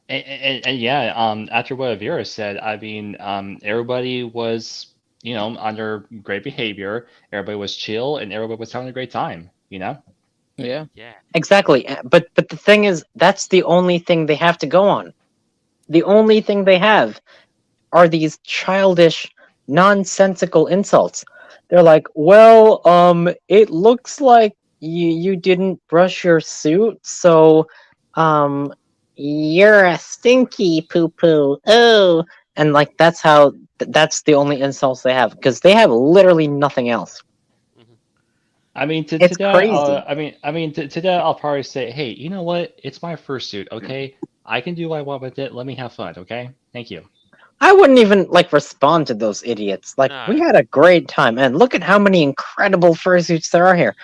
And yeah, after what Avira said, I mean, everybody was, under great behavior. Everybody was chill, and everybody was having a great time. Yeah. Yeah. Exactly. But the thing is, that's the only thing they have to go on. The only thing they have are these childish, nonsensical insults. They're like, well, it looks like you didn't brush your suit, so you're a stinky poo poo. Oh, and like that's the only insults they have because they have literally nothing else. Mhm. I mean, to It's that, crazy. to that, I'll probably say, hey, you know what? It's my fursuit, okay? I can do what I want with it. Let me have fun, okay? Thank you. I wouldn't even like respond to those idiots. Like No. we had a great time, and look at how many incredible fursuits there are here.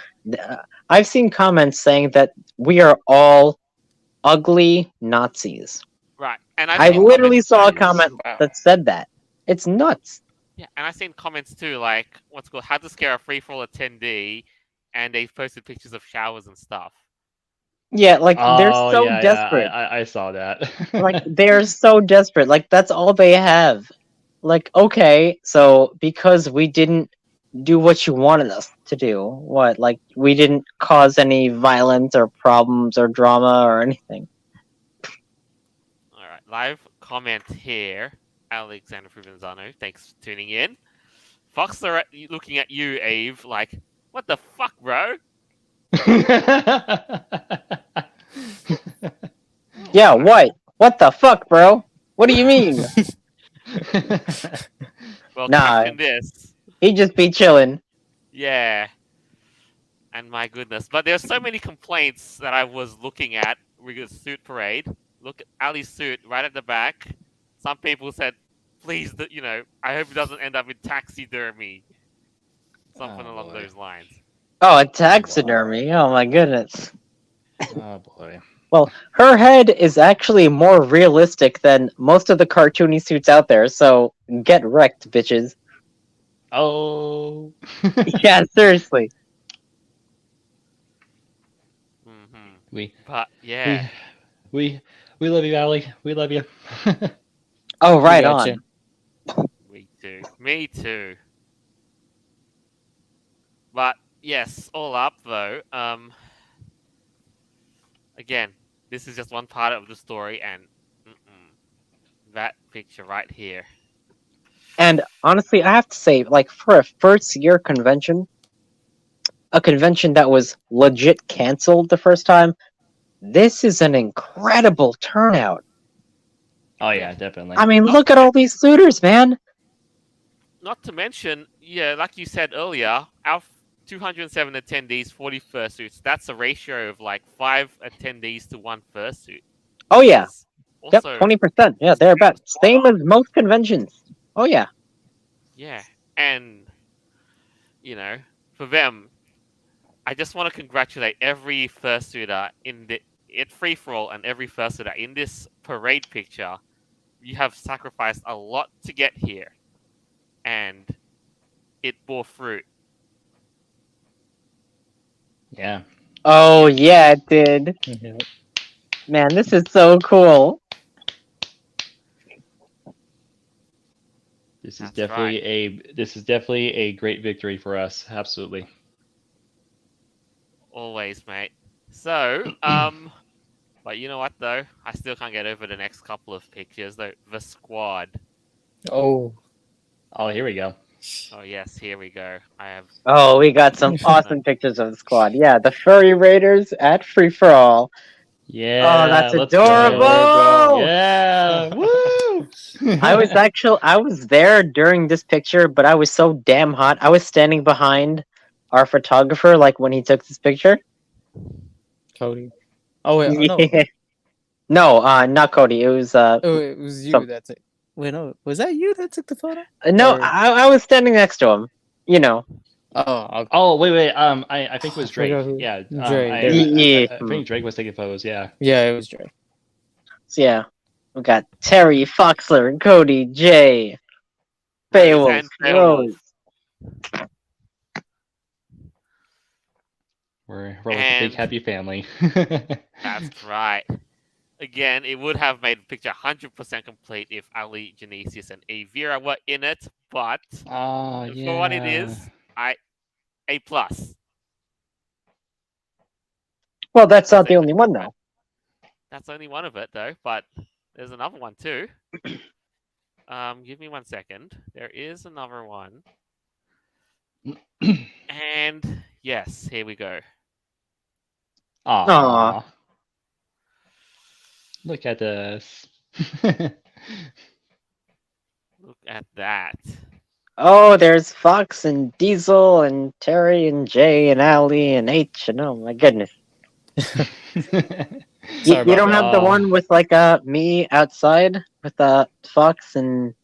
I've seen comments saying that we are all ugly Nazis. Right. And I've I seen literally comments saw a too. comment Wow. that said that. It's nuts. Yeah, and I've seen comments too, like what's called how to scare a free for all attendee, and they've posted pictures of showers and stuff. Yeah, like they're Oh so yeah, desperate. I saw that. Like they're so desperate. Like that's all they have. Like okay, so because we didn't do what you wanted us to do, what? Like we didn't cause any violence or problems or drama or anything. All right, live comment here, Alexander Provenzano. Thanks for tuning in. Fox are looking at you, Eve, like, what the fuck, bro? Yeah, All right. what? What the fuck, bro? What do you mean? Well, Nah, caption this. he just be chilling. Yeah. And my goodness. But there's so many complaints that I was looking at with the suit parade. Look at Ali's suit right at the back. Some people said, please, I hope it doesn't end up in taxidermy. Something Oh, along boy. those lines. Oh, a taxidermy. Oh my goodness. Oh boy. Well, her head is actually more realistic than most of the cartoony suits out there, so get wrecked, bitches. Oh. Yeah, seriously. Hmm we But, yeah. we we love you, Allie. We love you. Oh, We right got on. you. Me too. Me too. But yes, all up though. Again, this is just one part of the story, and that picture right here. And honestly, I have to say, like, for a first year convention, a convention that was legit canceled the first time, this is an incredible turnout. Oh yeah, definitely. I mean, Not look at all these suitors, man. Not to mention, yeah, like you said earlier, our 207 attendees, 40 fursuits. That's a ratio of like 5 attendees to 1 fursuit. Oh, Which yeah. is Yep, also 20%. Yeah, they're about spot same on. as most conventions. Oh, yeah. Yeah, and for them, I just want to congratulate every fursuiter in the free for all and every fursuiter in this parade picture. You have sacrificed a lot to get here, and it bore fruit. Yeah. Oh, yeah, it did. Mhm. Man, this is so cool. This is That's definitely right. this is definitely a great victory for us. Absolutely. Always, mate. So, but you know what though? I still can't get over the next couple of pictures though. The squad. Oh. Oh, here we go. Oh yes, here we go. I have. Oh, we got some awesome pictures of the squad. Yeah, the Furry Raiders at Free For All. Oh, Yeah, that's let's go. adorable! Yeah. Woo! I was there during this picture, but I was so damn hot. I was standing behind our photographer, like when he took this picture. Cody. Oh wait, no. Yeah. No, not Cody. It was Oh, it was you some, that took. Wait, no, was that you that took the photo? no, Or I was standing next to him. You know. oh, okay. Oh, wait. I think it was I Drake. forgot who- Yeah. Drake. There we go. Yeah. I think Drake was taking photos. Yeah. Yeah, it was Drake. So yeah, we got Terry, Foxler, Cody, Jay, Rose Beowulf, and Beowulf. Rose. We're like a big And- happy family. That's right. Again, it would have made the picture 100% complete if Ali, Genesius, and Avira were in it, but Oh, yeah. for what it is, A plus. Well, that's not the only one though. That's only one of it though, but there's another one too. Give me 1 second. There is another one. And yes, here we go. Aw. Look at this. Look at that. oh, there's Fox and Diesel and Terry and Jay and Allie and H and oh my goodness. Sorry You about don't that. have the one with like me outside with Fox and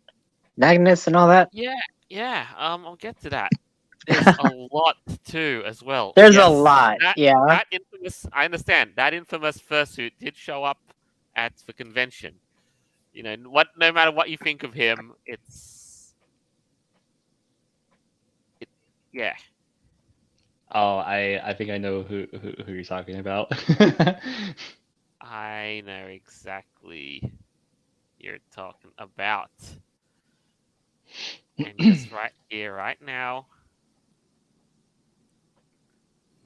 Magnus and all that? Yeah. I'll get to that. There's a lot too, as well. There's a Yes, lot, yeah. That infamous. I understand that infamous fursuit did show up at the convention. You know what? No matter what you think of him, yeah. Oh, I think I know who you're talking about. I know exactly you're talking about. And just right here, right now.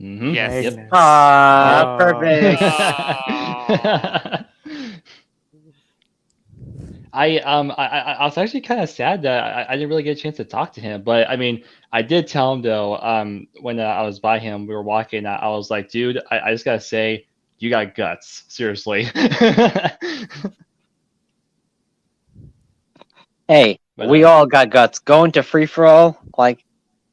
Mhm. Yes. Yep. Magnus. Ah, Oh. perfect. I was actually kind of sad that I didn't really get a chance to talk to him, but I mean, I did tell him though. When I was by him, we were walking. I was like, dude, I just gotta say, you got guts, seriously. Hey, But, we all got guts. Going to free for all, like,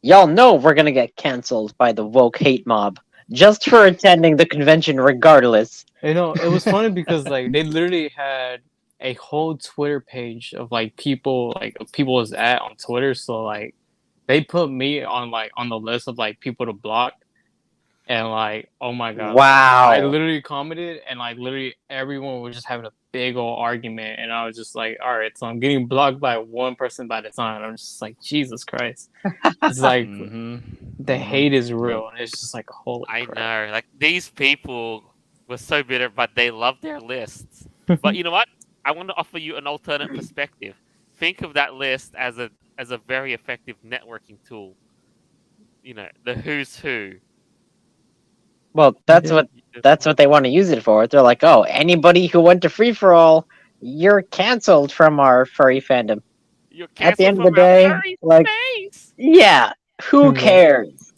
y'all know we're gonna get canceled by the woke hate mob just for attending the convention, regardless. You know, it was funny because like they literally had a whole Twitter page of like people was at on Twitter. So like they put me on like on the list of like people to block, and like oh my god, like, I Wow. literally commented and like literally everyone was just having a big old argument, and I was just like, all right, so I'm getting blocked by one person by the time. I'm just like, Jesus Christ, it's like the hate is real, and it's just like holy I crap. know. Like these people were so bitter, but they love their lists. But you know what? I want to offer you an alternate perspective. Think of that list as a very effective networking tool. You know, the who's who. Well, that's what they want to use it for. They're like, oh, anybody who went to free for all, you're canceled from our furry fandom. You're At the canceled end of the from our day, furry like, space. yeah, who Right. cares?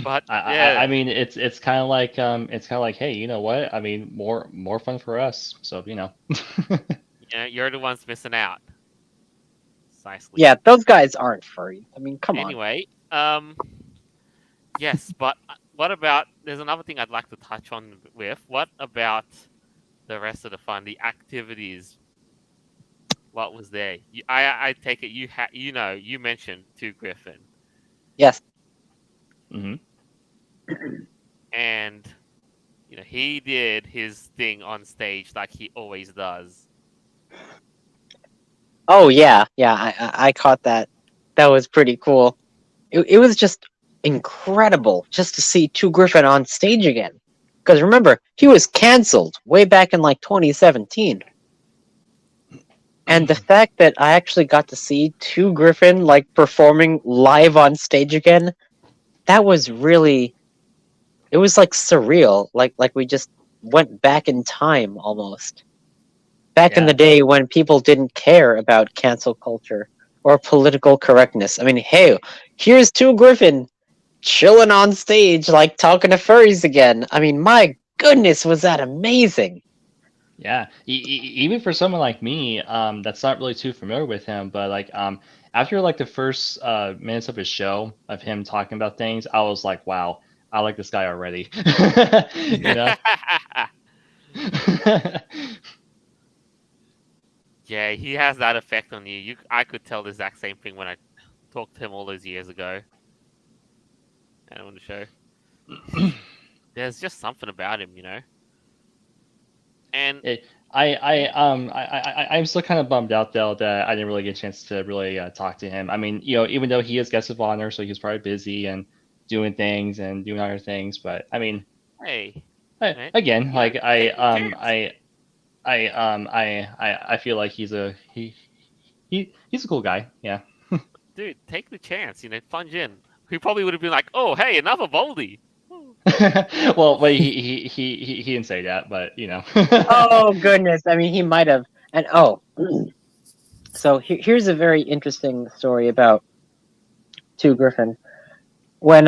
But I mean, it's kind of like hey, you know what? I mean, more fun for us. So you know. yeah, you're the ones missing out. Precisely. Yeah, those guys aren't furry. I mean, come on. Anyway, yes, but what about? There's another thing I'd like to touch on with. What about the rest of the fun, the activities? What was there? I take it you mentioned to Griffin, Yes. hmm and he did his thing on stage like he always does. Oh yeah, yeah. I caught that. That was pretty cool. It was just incredible just to see Two Griffin on stage again. Because remember, he was canceled way back in like 2017. And the fact that I actually got to see Two Griffin like performing live on stage again, that was really, it was like surreal. Like we just went back in time almost. Back in Yeah. the day when people didn't care about cancel culture or political correctness. I mean, hey, here's Two Griffin chilling on stage, like talking to furries again. I mean, my goodness, was that amazing? Yeah, even for someone like me, that's not really too familiar with him, but like, after like the first minutes of his show of him talking about things, I was like, wow, I like this guy already. You know? Yeah, he has that effect on you. I could tell the exact same thing when I talked to him all those years ago. And on the show, there's just something about him, And I'm still kind of bummed out though that I didn't really get a chance to really talk to him. I mean, even though he is guest of honor, so he's probably busy and doing things and doing other things, but I mean, hey, again, like take a chance. I feel like he's a cool guy. Yeah. Dude, take the chance, plunge in. He probably would have been like, "Oh, hey, another Voldy." Well, he didn't say that, but Oh goodness! I mean, he might have. And so here's a very interesting story about Two Griffin. When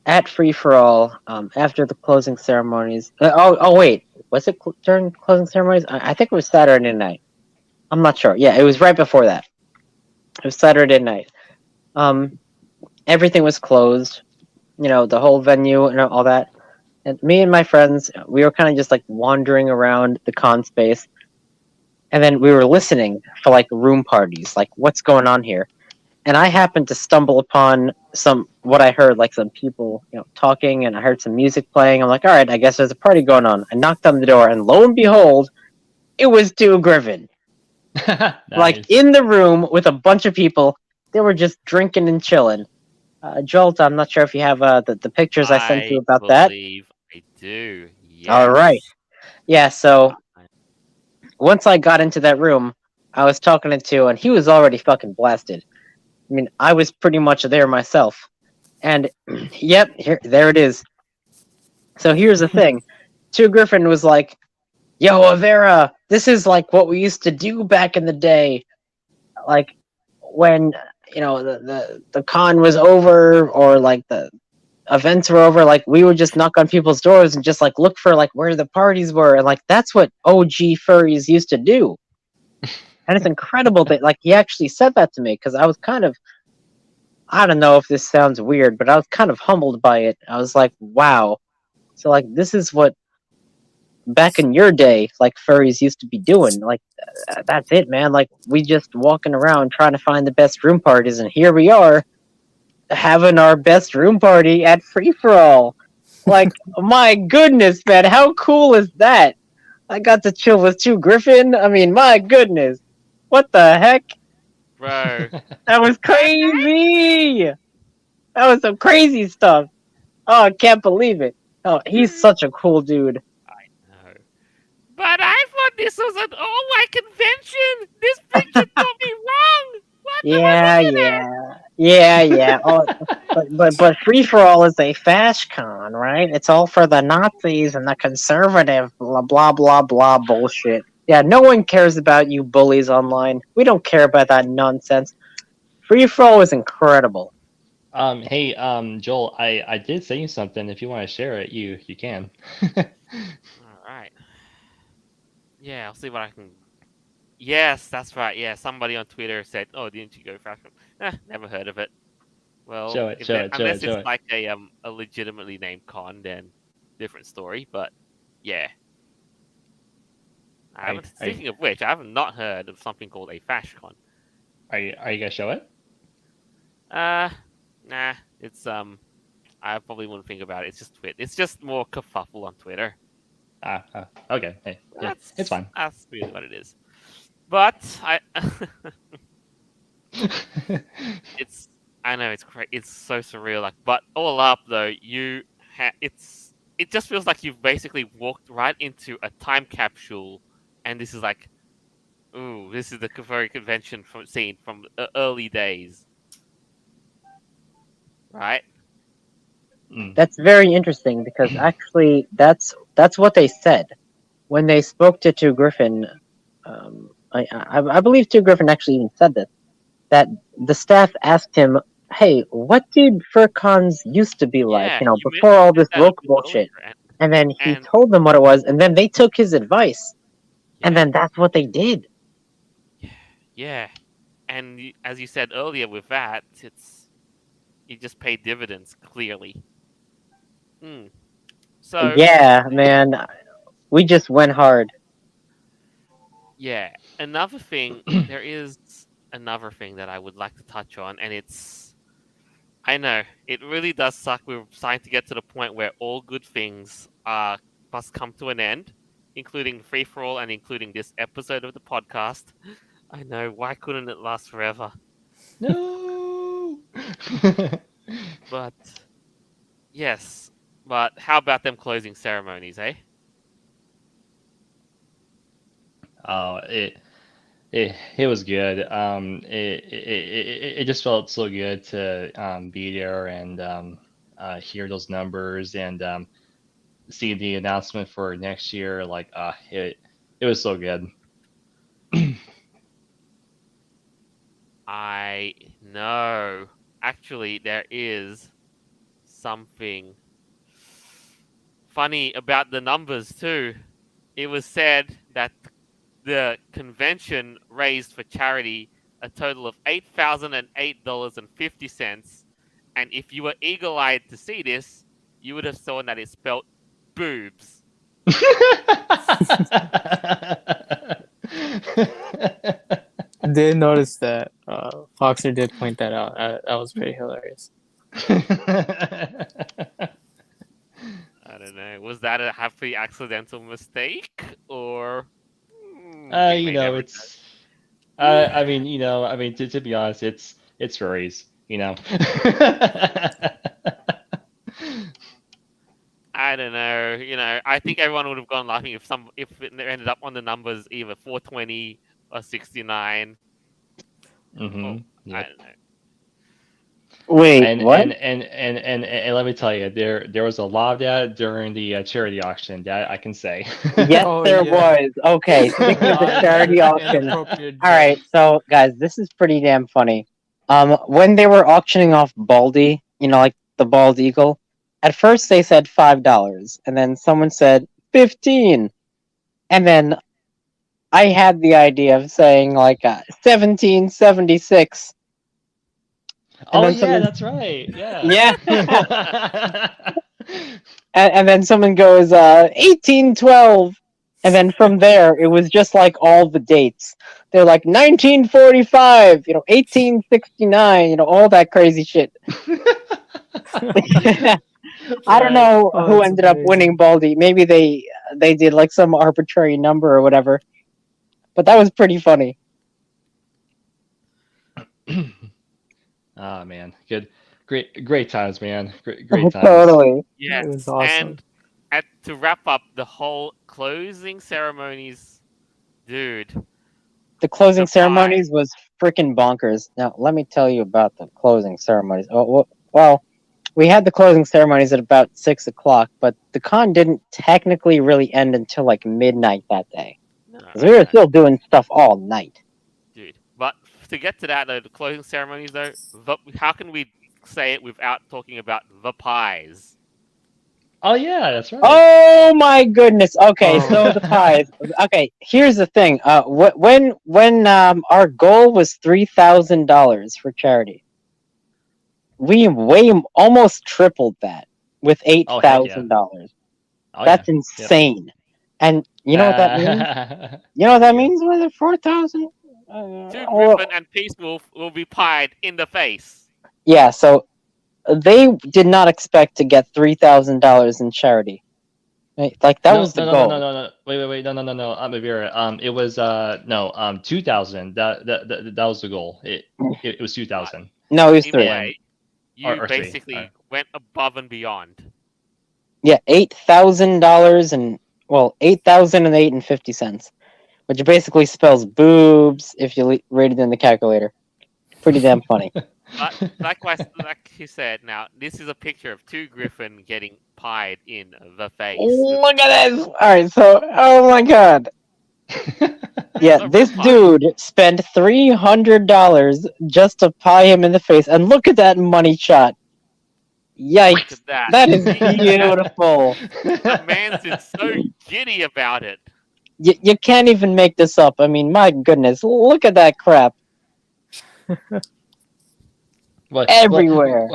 at Free for All, after the closing ceremonies. Oh wait, Was it during closing ceremonies? I think it was Saturday night. I'm not sure. Yeah, it was right before that. It was Saturday night. Everything was closed. The whole venue and all that. And me and my friends, we were kind of just like wandering around the con space, and then we were listening for like room parties, like what's going on here. And I happened to stumble upon what I heard, like some people, talking, and I heard some music playing. I'm like, all right, I guess there's a party going on. I knocked on the door, and lo and behold, it was Two Griffin, like Nice. in the room with a bunch of people. They were just drinking and chilling. Jolt, I'm not sure if you have the pictures I sent you about that. believe I do. Yes. All right. Yeah, so once I got into that room, I was talking to Two, and he was already fucking blasted. I mean, I was pretty much there myself. And, yep, there it is. So here's the thing. Two Griffin was like, yo, Avera, this is like what we used to do back in the day. Like, when, the con was over, or like the events were over, like we would just knock on people's doors and just like look for like where the parties were, and like that's what OG furries used to do. And it's incredible that like he actually said that to me, because I was kind of, I don't know if this sounds weird, but I was kind of humbled by it. I was like, wow. So like this is what back in your day like furries used to be doing. Like that's it, man. Like we just walking around trying to find the best room parties, and here we are having our best room party at Free For All. Like, my goodness, man, how cool is that? I got to chill with Two Griffin. I mean, my goodness, what the heck? Bro. That was crazy. That was some crazy stuff. Oh, I can't believe it. Oh, he's such a cool dude. No. But I thought this was an all-white convention. This picture got me wrong. What Yeah. Oh, but Free For All is a fash con, right? It's all for the Nazis and the conservative blah blah blah blah bullshit. Yeah, no one cares about you bullies online. We don't care about that nonsense. Free For All is incredible. Hey, Joel, I did send you something. If you want to share it, you can. All right. Yeah, I'll see what I can. Yes, that's right. Yeah, somebody on Twitter said, "Oh, didn't you go fashion?" Never heard of it. Well, Show it, show it, show unless it, show it's it. like a legitimately named con, then different story. But yeah, I haven't. Speaking of which, I have not heard of something called a FashCon. Are you gonna show it? Nah. It's I probably wouldn't think about it. It's just Twitter. It's just more kerfuffle on Twitter. Okay. Hey, yeah, it's fine. That's really what it is. But I know it's so surreal. Like, but all up though, it just feels like you've basically walked right into a time capsule, and this is like, ooh, this is the Furry convention scene from the early days, right? That's very interesting, because actually that's what they said when they spoke to Two Griffin. I believe Two Griffin actually even said this, that the staff asked him, "Hey, what did FurCons used to be like? Yeah, Before all this that a woke bit bullshit." earlier, And then he and- told them what it was, and then they took his advice, and yeah. then that's what they did. Yeah, and as you said earlier, with that, it just paid dividends clearly. So Yeah, man, we just went hard. yeah, another thing. There is another thing that I would like to touch on, and it's. I know it really does suck. We're starting to get to the point where all good things must come to an end, including Free For All and including this episode of the podcast. I know, why couldn't it last forever? No. But yes, but how about them closing ceremonies, eh? Oh, it was good. It just felt so good to be there and hear those numbers and see the announcement for next year. Like, it was so good. I know. Actually, there is something funny about the numbers too. it was said that the convention raised for charity a total of $8,008.50, and if you were eagle-eyed to see this, you would have seen that it spelt boobs. I did notice that. Foxer did point that out. That was pretty hilarious. I don't know. Was that a happy accidental mistake, or? We you may know, never it's. I mean, you know, I mean, to be honest, it's furries, you know. I don't know. You know, I think everyone would have gone laughing if it ended up on the numbers either 420 or 69. Mm-hmm. Oh, Yep. I don't know. Wait, And, what? and let me tell you, there was a lot of that during the charity auction. That I can say. Yes, Oh, there yeah. was. Okay, speaking of the charity auction. Inappropriate All right, jokes. so guys, this is pretty damn funny. When they were auctioning off Baldy, you know, like the bald eagle, at first they said $5, and then someone said 15, and then I had the idea of saying like 1776, and Oh then yeah, someone, that's right. Yeah. yeah, and then someone goes 1812, and then from there it was just like all the dates. They're like 1945, 1869, all that crazy shit. I don't Right. know Oh, who that's ended up winning amazing. Baldy. Maybe they did like some arbitrary number or whatever. But that was pretty funny. Ah man, good, great times, man. Great times. Totally. Yes, It was awesome. and to wrap up the whole closing ceremonies, dude. The closing The pie. ceremonies was freaking bonkers. Now, let me tell you about the closing ceremonies. Well, we had the closing ceremonies at about 6 o'clock, but the con didn't technically really end until like midnight that day. 'Cause we were still doing stuff all night. Dude. But to get to that, though, the closing ceremonies, though, how can we say it without talking about the pies? Oh yeah, that's right. Oh my goodness. Okay, Oh. so the pies. Okay, here's the thing. When our goal was $3,000 for charity, we almost tripled that with Oh heck yeah. $8,000. Oh That's yeah. insane. And you know what that means? You know what that Yeah. means? Was it 4,000? Two Griffin and Peace Wolf will be pied in the face. Yeah. So they did not expect to get $3,000 in charity. Right? Like that was the goal. No. Wait. No. Mavira. It was 2,000. That was the goal. It was 2,000. No, it was Either 3. way, you Or 3. basically went above and beyond. Yeah, $8,000 and 8,008.50, which basically spells boobs if you read it in the calculator. Pretty damn funny. But like you said, now this is a picture of two Griffin getting pied in the face. Look at this! All right, so oh my god, yeah, A this real pie. dude spent $300 just to pie him in the face, and look at that money shot. Look Yikes! at that. That is beautiful. The man's just so giddy about it. You can't even make this up. I mean, my goodness, look at that crap everywhere.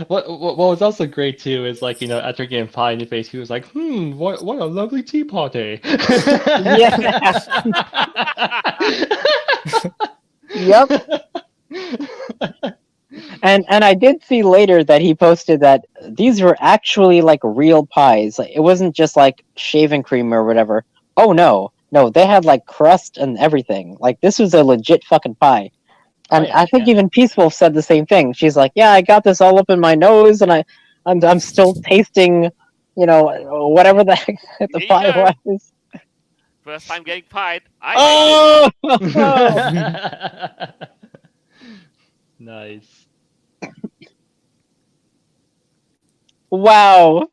What was also great too is like after getting pie in the face, he was like, what a lovely tea party. Yeah. Yep. And I did see later that he posted that these were actually like real pies. Like, it wasn't just like shaving cream or whatever. Oh no, they had like crust and everything. Like this was a legit fucking pie. And I think even Peace Wolf said the same thing. She's like, "Yeah, I got this all up in my nose, and I'm still tasting, whatever the heck the pie was." First time getting pied. Oh! Nice. Wow!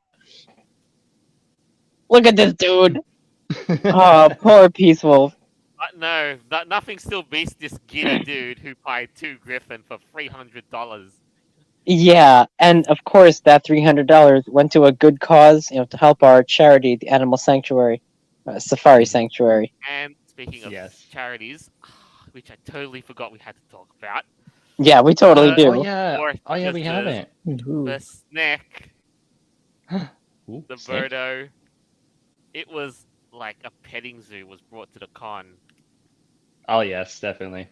Look at this dude. Oh, poor Peace Wolf. But no, nothing still beats this giddy dude who pied two Griffin for $300. Yeah, and of course that $300 went to a good cause, to help our charity, the Animal Sanctuary. Safari Sanctuary. And speaking of Yes. charities, which I totally forgot we had to talk about, Yeah, we totally Uh, Oh do. yeah. or Oh yeah, we just haven't. Ooh. the snack, Ooh, the snake. Birdo. It was like a petting zoo was brought to the con. Oh yes, definitely.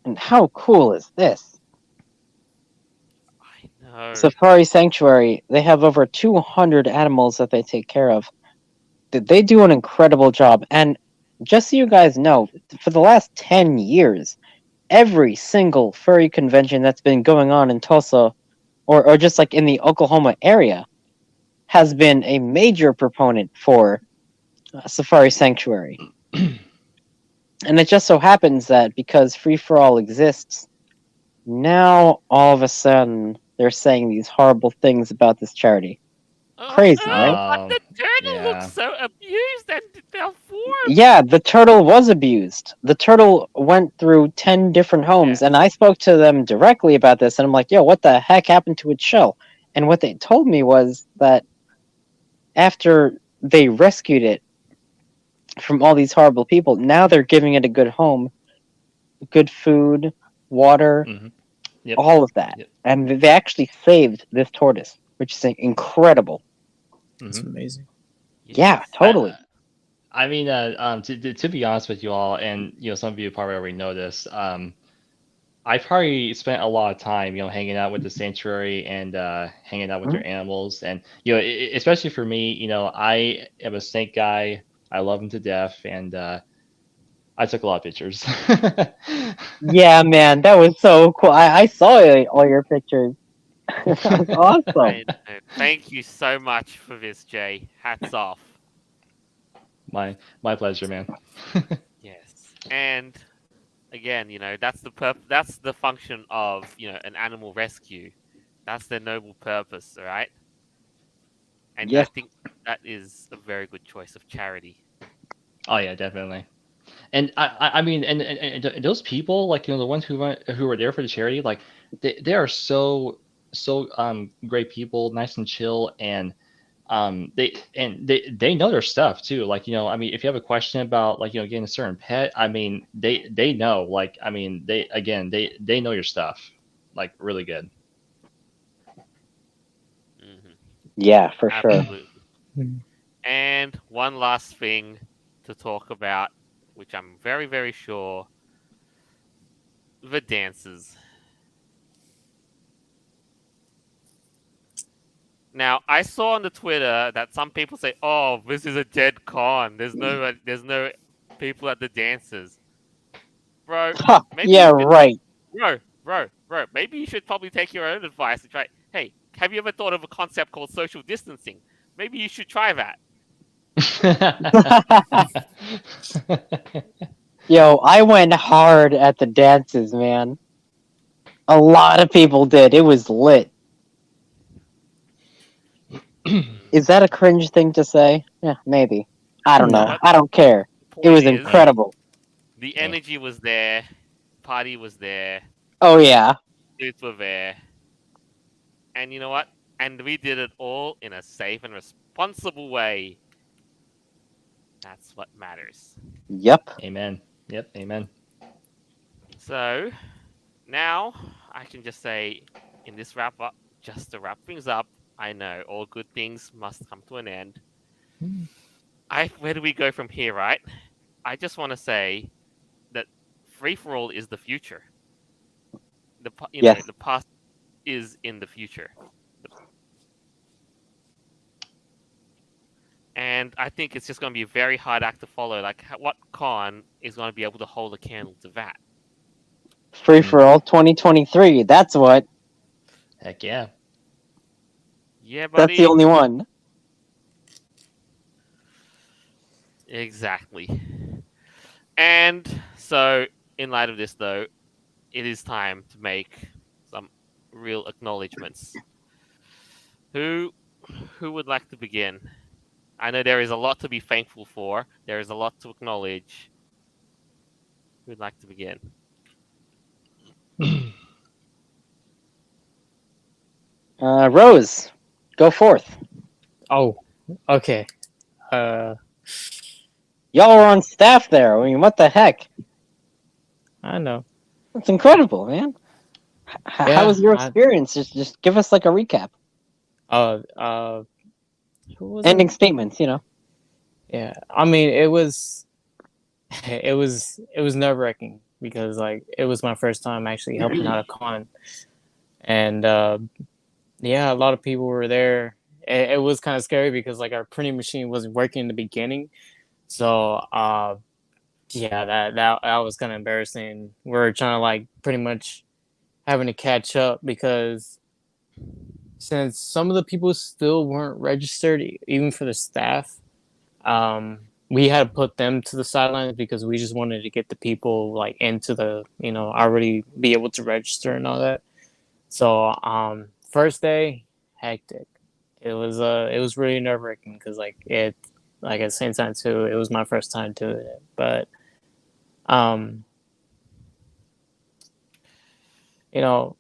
And how cool is this? I know. Safari Sanctuary, they have over 200 animals that they take care of. They do an incredible job. And just so you guys know, for the last 10 years, every single furry convention that's been going on in Tulsa or just like in the Oklahoma area has been a major proponent for Safari Sanctuary. And it just so happens that because Free For All exists, now all of a sudden they're saying these horrible things about this charity. Oh Crazy, no! right? But the turtle Yeah. looks so abused and malformed. Yeah, the turtle was abused. The turtle went through 10 different homes, Yeah. and I spoke to them directly about this, and I'm like, yo, what the heck happened to its shell? And what they told me was that after they rescued it from all these horrible people, now they're giving it a good home, good food, water, Mm-hmm. Yep. all of that. Yep. And they actually saved this tortoise, which is incredible. It's Mm-hmm. amazing. Yeah, totally. I mean, to be honest with you all, and some of you probably already know this. I probably spent a lot of time, hanging out with the sanctuary and hanging out with their animals, and especially for me, I am a snake guy. I love them to death, and I took a lot of pictures. Yeah, man, that was so cool. I saw all your pictures. That was awesome. I know. Thank you so much for this, Jay. Hats off. My pleasure, man. Yes. And again, that's that's the function of, an animal rescue. That's their noble purpose, all right? And I Yes. think that is a very good choice of charity. Oh yeah, definitely. And I mean, and those people, like the ones who were there for the charity, like they are so great people, nice and chill, and they know their stuff too. Like I mean, if you have a question about like getting a certain pet, I mean they know. Like I mean they know your stuff, like really good. Hmm Yeah, for sure. Absolutely. Mm. And one last thing to talk about, which I'm very, very sure, the dances. Now, I saw on the Twitter that some people say, "Oh, this is a dead con. There's no people at the dances." Bro, Huh, maybe yeah, you should, right. bro. Maybe you should probably take your own advice and try. Hey, have you ever thought of a concept called social distancing? Maybe you should try that. Yo, I went hard at the dances, man. A lot of people did. It was lit. Is that a cringe thing to say? Yeah, maybe. I don't know. Nah. I don't care. The It point was is, incredible. the energy was there, party was there, Oh yeah. dudes were there, and you know what? And we did it all in a safe and responsible way. That's what matters. Yep. Amen. Yep. Amen. So now I can just say, in this wrap up, just to wrap things up, I know all good things must come to an end. Mm. Where do we go from here, right? I just want to say that free for all is the future. Yes. The past is in the future. And I think it's just going to be a very hard act to follow. Like, what con is going to be able to hold a candle to that? Free for all 2023. That's what. Heck yeah. Yeah, buddy. That's the only one. Exactly. And so, in light of this, though, it is time to make some real acknowledgements. Who would like to begin? I know there is a lot to be thankful for. There is a lot to acknowledge. Who would like to begin? Rose, go forth. Oh, okay. Y'all were on staff there. I mean, what the heck? I know. That's incredible, man. How Yeah, was your experience? Just give us like a recap. Who was Ending it? statements, you know. Yeah, I mean, it was nerve-wracking because like it was my first time actually helping out a con, and yeah, a lot of people were there. It was kind of scary because like our printing machine wasn't working in the beginning, so yeah, that was kind of embarrassing. We are trying to like pretty much having to catch up because since some of the people still weren't registered, even for the staff, we had to put them to the sidelines because we just wanted to get the people like into the, already be able to register and all that. So first day, hectic. It was really nerve wracking because like at the same time too, it was my first time doing it, but you know,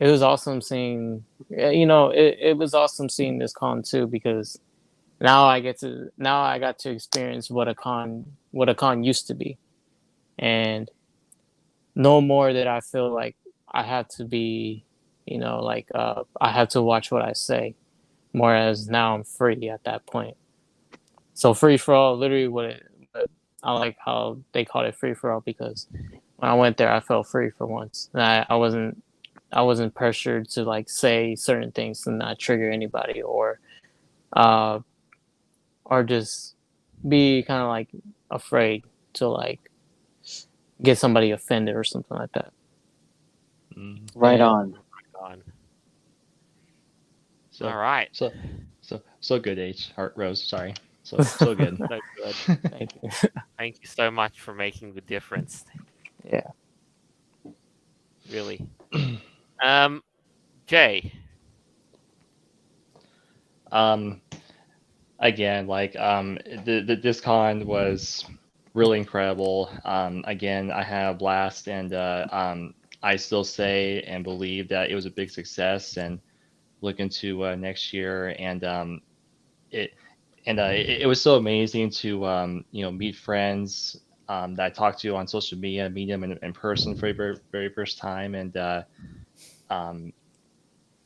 it was awesome seeing, it was awesome seeing this con too because now I got to experience what a con used to be, and no more that I feel like I have to be, I have to watch what I say, more as now I'm free at that point. So free for all, literally what I like how they called it free for all because when I went there, I felt free for once, and I wasn't pressured to like say certain things to not trigger anybody uh, or just be kind of like afraid to like get somebody offended or something like that. Right Yeah. on. So, All right. So good, Rose. Sorry. So good. So good. Thank you. Thank you so much for making the difference. Yeah. Really. Jay. Again, like this con was really incredible. Again, I had a blast, and I still say and believe that it was a big success. And look into next year, and it was so amazing to meet friends that I talked to on social media, meet them in person for the very, very first time, and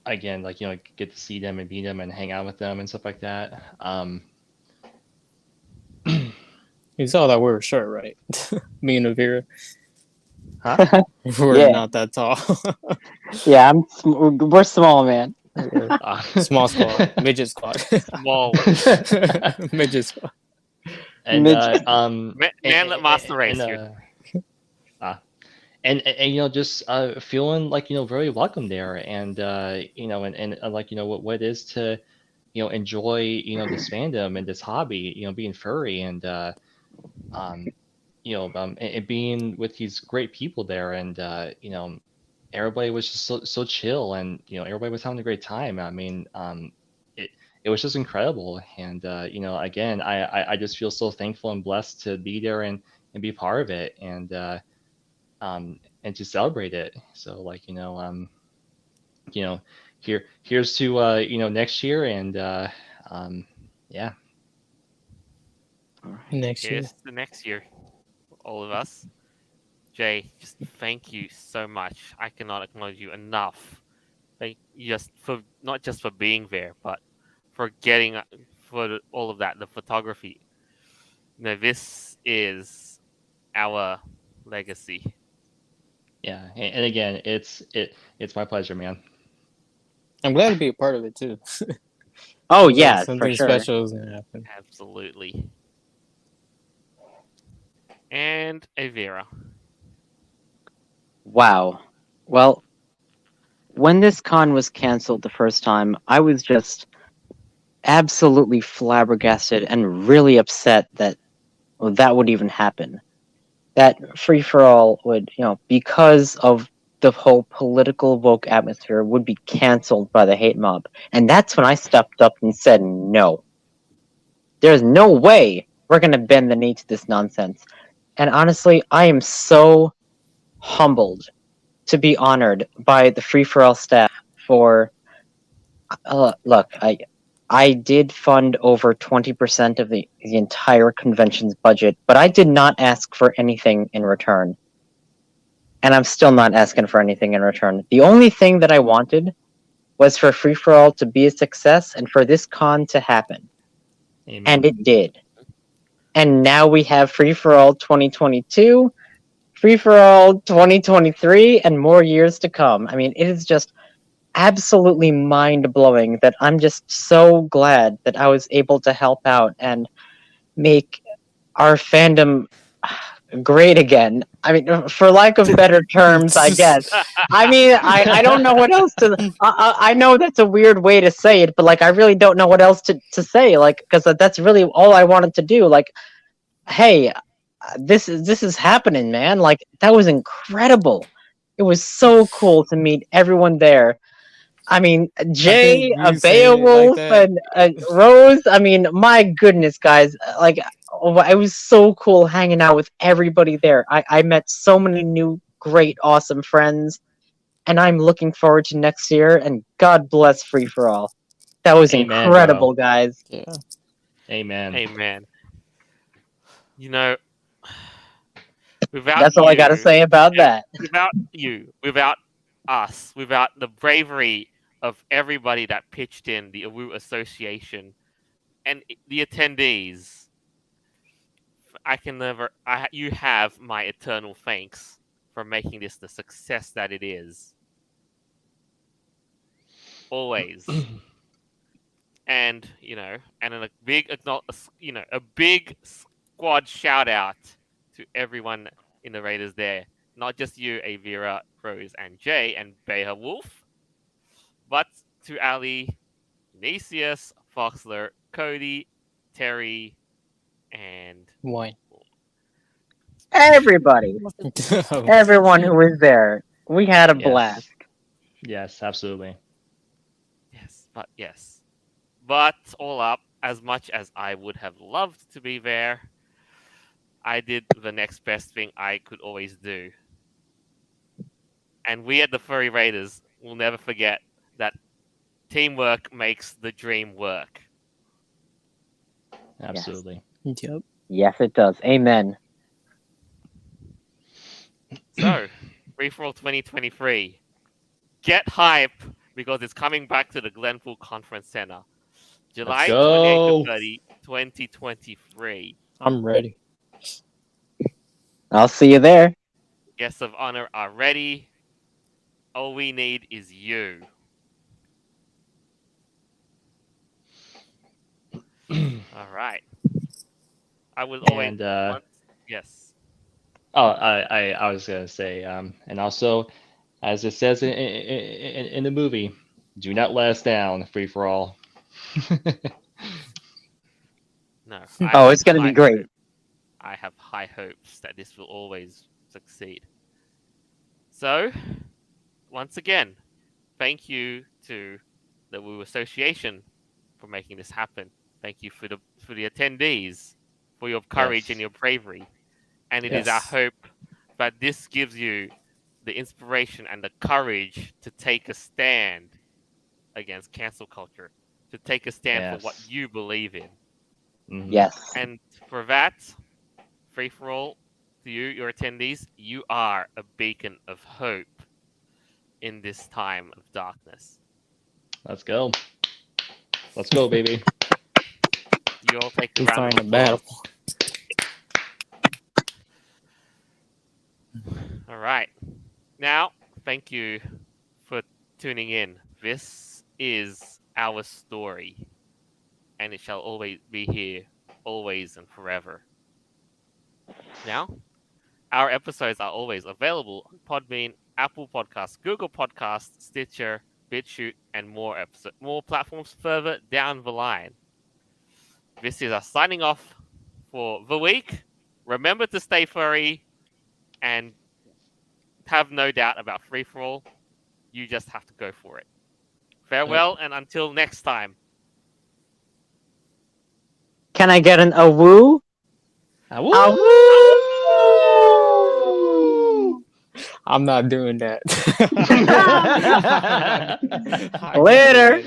again, like get to see them and meet them and hang out with them and stuff like that. You saw that we were short, right? Me and Avira. Huh? We're Yeah. not that tall. Yeah, we're small, man. Small squad, midget squad, Small. midget squad. And Midget. Manlet Master Race and just feeling like very welcome there, and like what it is to enjoy this fandom and this hobby, being furry, and and being with these great people there, and everybody was just so chill, and everybody was having a great time. I mean, it was just incredible, and again, I just feel so thankful and blessed to be there and be part of it, and to celebrate it. So like here's to next year, and yeah. Next year. Here's the next year. All of us. Jay, just thank you so much. I cannot acknowledge you enough. Thank you just for not just for being there, but for getting for all of that, the photography. This is our legacy. Yeah, and again, it's my pleasure, man. I'm glad to be a part of it too. Oh Like, yeah, for something sure. special is gonna happen. Absolutely. And Avira. Wow. Well, when this con was canceled the first time, I was just absolutely flabbergasted and really upset that that would even happen. That free for all would, because of the whole political woke atmosphere, would be canceled by the hate mob. And that's when I stepped up and said, no. There's no way we're going to bend the knee to this nonsense. And honestly, I am so humbled to be honored by the free for all staff for look, I did fund over 20% of the entire convention's budget, but I did not ask for anything in return. And I'm still not asking for anything in return. The only thing that I wanted was for Free For All to be a success and for this con to happen. Amen. And it did. And now we have Free For All 2022, Free For All 2023, and more years to come. I mean, it is just absolutely mind-blowing that I'm just so glad that I was able to help out and make our fandom great again. I mean, for lack of better terms, I guess. I mean, I don't know what else to. I know that's a weird way to say it, but like, I really don't know what else to say. Like, because that's really all I wanted to do. Like, hey, this is happening, man. Like, that was incredible. It was so cool to meet everyone there. I mean, Jay, you saying it like Beowulf, that- and Rose. I mean, my goodness, guys! Like, it was so cool hanging out with everybody there. I met so many new, great, awesome friends, and I'm looking forward to next year. And God bless Free For All. That was Amen, incredible, bro. guys. Yeah. Amen. Amen. You know, without That's all I gotta you- say about that. Without you, without us, without the bravery of everybody that pitched in, the AWOO Association, and the attendees, you have my eternal thanks for making this the success that it is. Always. And, and a big, a big squad shout out to everyone in the Raiders there. Not just you, Avira, Rose, and Jay, and Beowulf, but to Ali, Nasius, Foxler, Cody, Terry, and Wine. Everybody, everyone who was there, we had a Yes. blast. Yes, absolutely. Yes. But all up, as much as I would have loved to be there, I did the next best thing I could always do. And we at the Furry Raiders will never forget that teamwork makes the dream work. Absolutely. Yep. Yes, it does. Amen. So, Free For All 2023. Get hype, because it's coming back to the Glenpool Conference Center. July Let's go. 28 to 30, 2023. I'm ready. I'll see you there. Guests of honor are ready. All we need is you. All right. I will always And yes. oh, I was gonna say, and also, as it says in the movie, do not let us down, Free For All. No. Oh, it's gonna be great. I have high hopes that this will always succeed. So, once again, thank you to the AWOO Association for making this happen. Thank you for the attendees, for your courage Yes. and your bravery. And it is our Yes. hope that this gives you the inspiration and the courage to take a stand against cancel culture, to take a stand for what Yes. you believe in. Mhm. Yes. And for that, Free For All, to you, your attendees, you are a beacon of hope in this time of darkness. Let's go. Let's go, baby. You all take the We round find of a battle. applause. All right. Now, thank you for tuning in. This is our story, and it shall always be here, always and forever. Now, our episodes are always available on Podbean, Apple Podcasts, Google Podcasts, Stitcher, BitChute, and more platforms further down the line. This is us signing off for the week. Remember to stay furry and have no doubt about Free For All. You just have to go for it. Farewell, and until next time. Can I get an AWOO? AWOO! I'm not doing that. Later.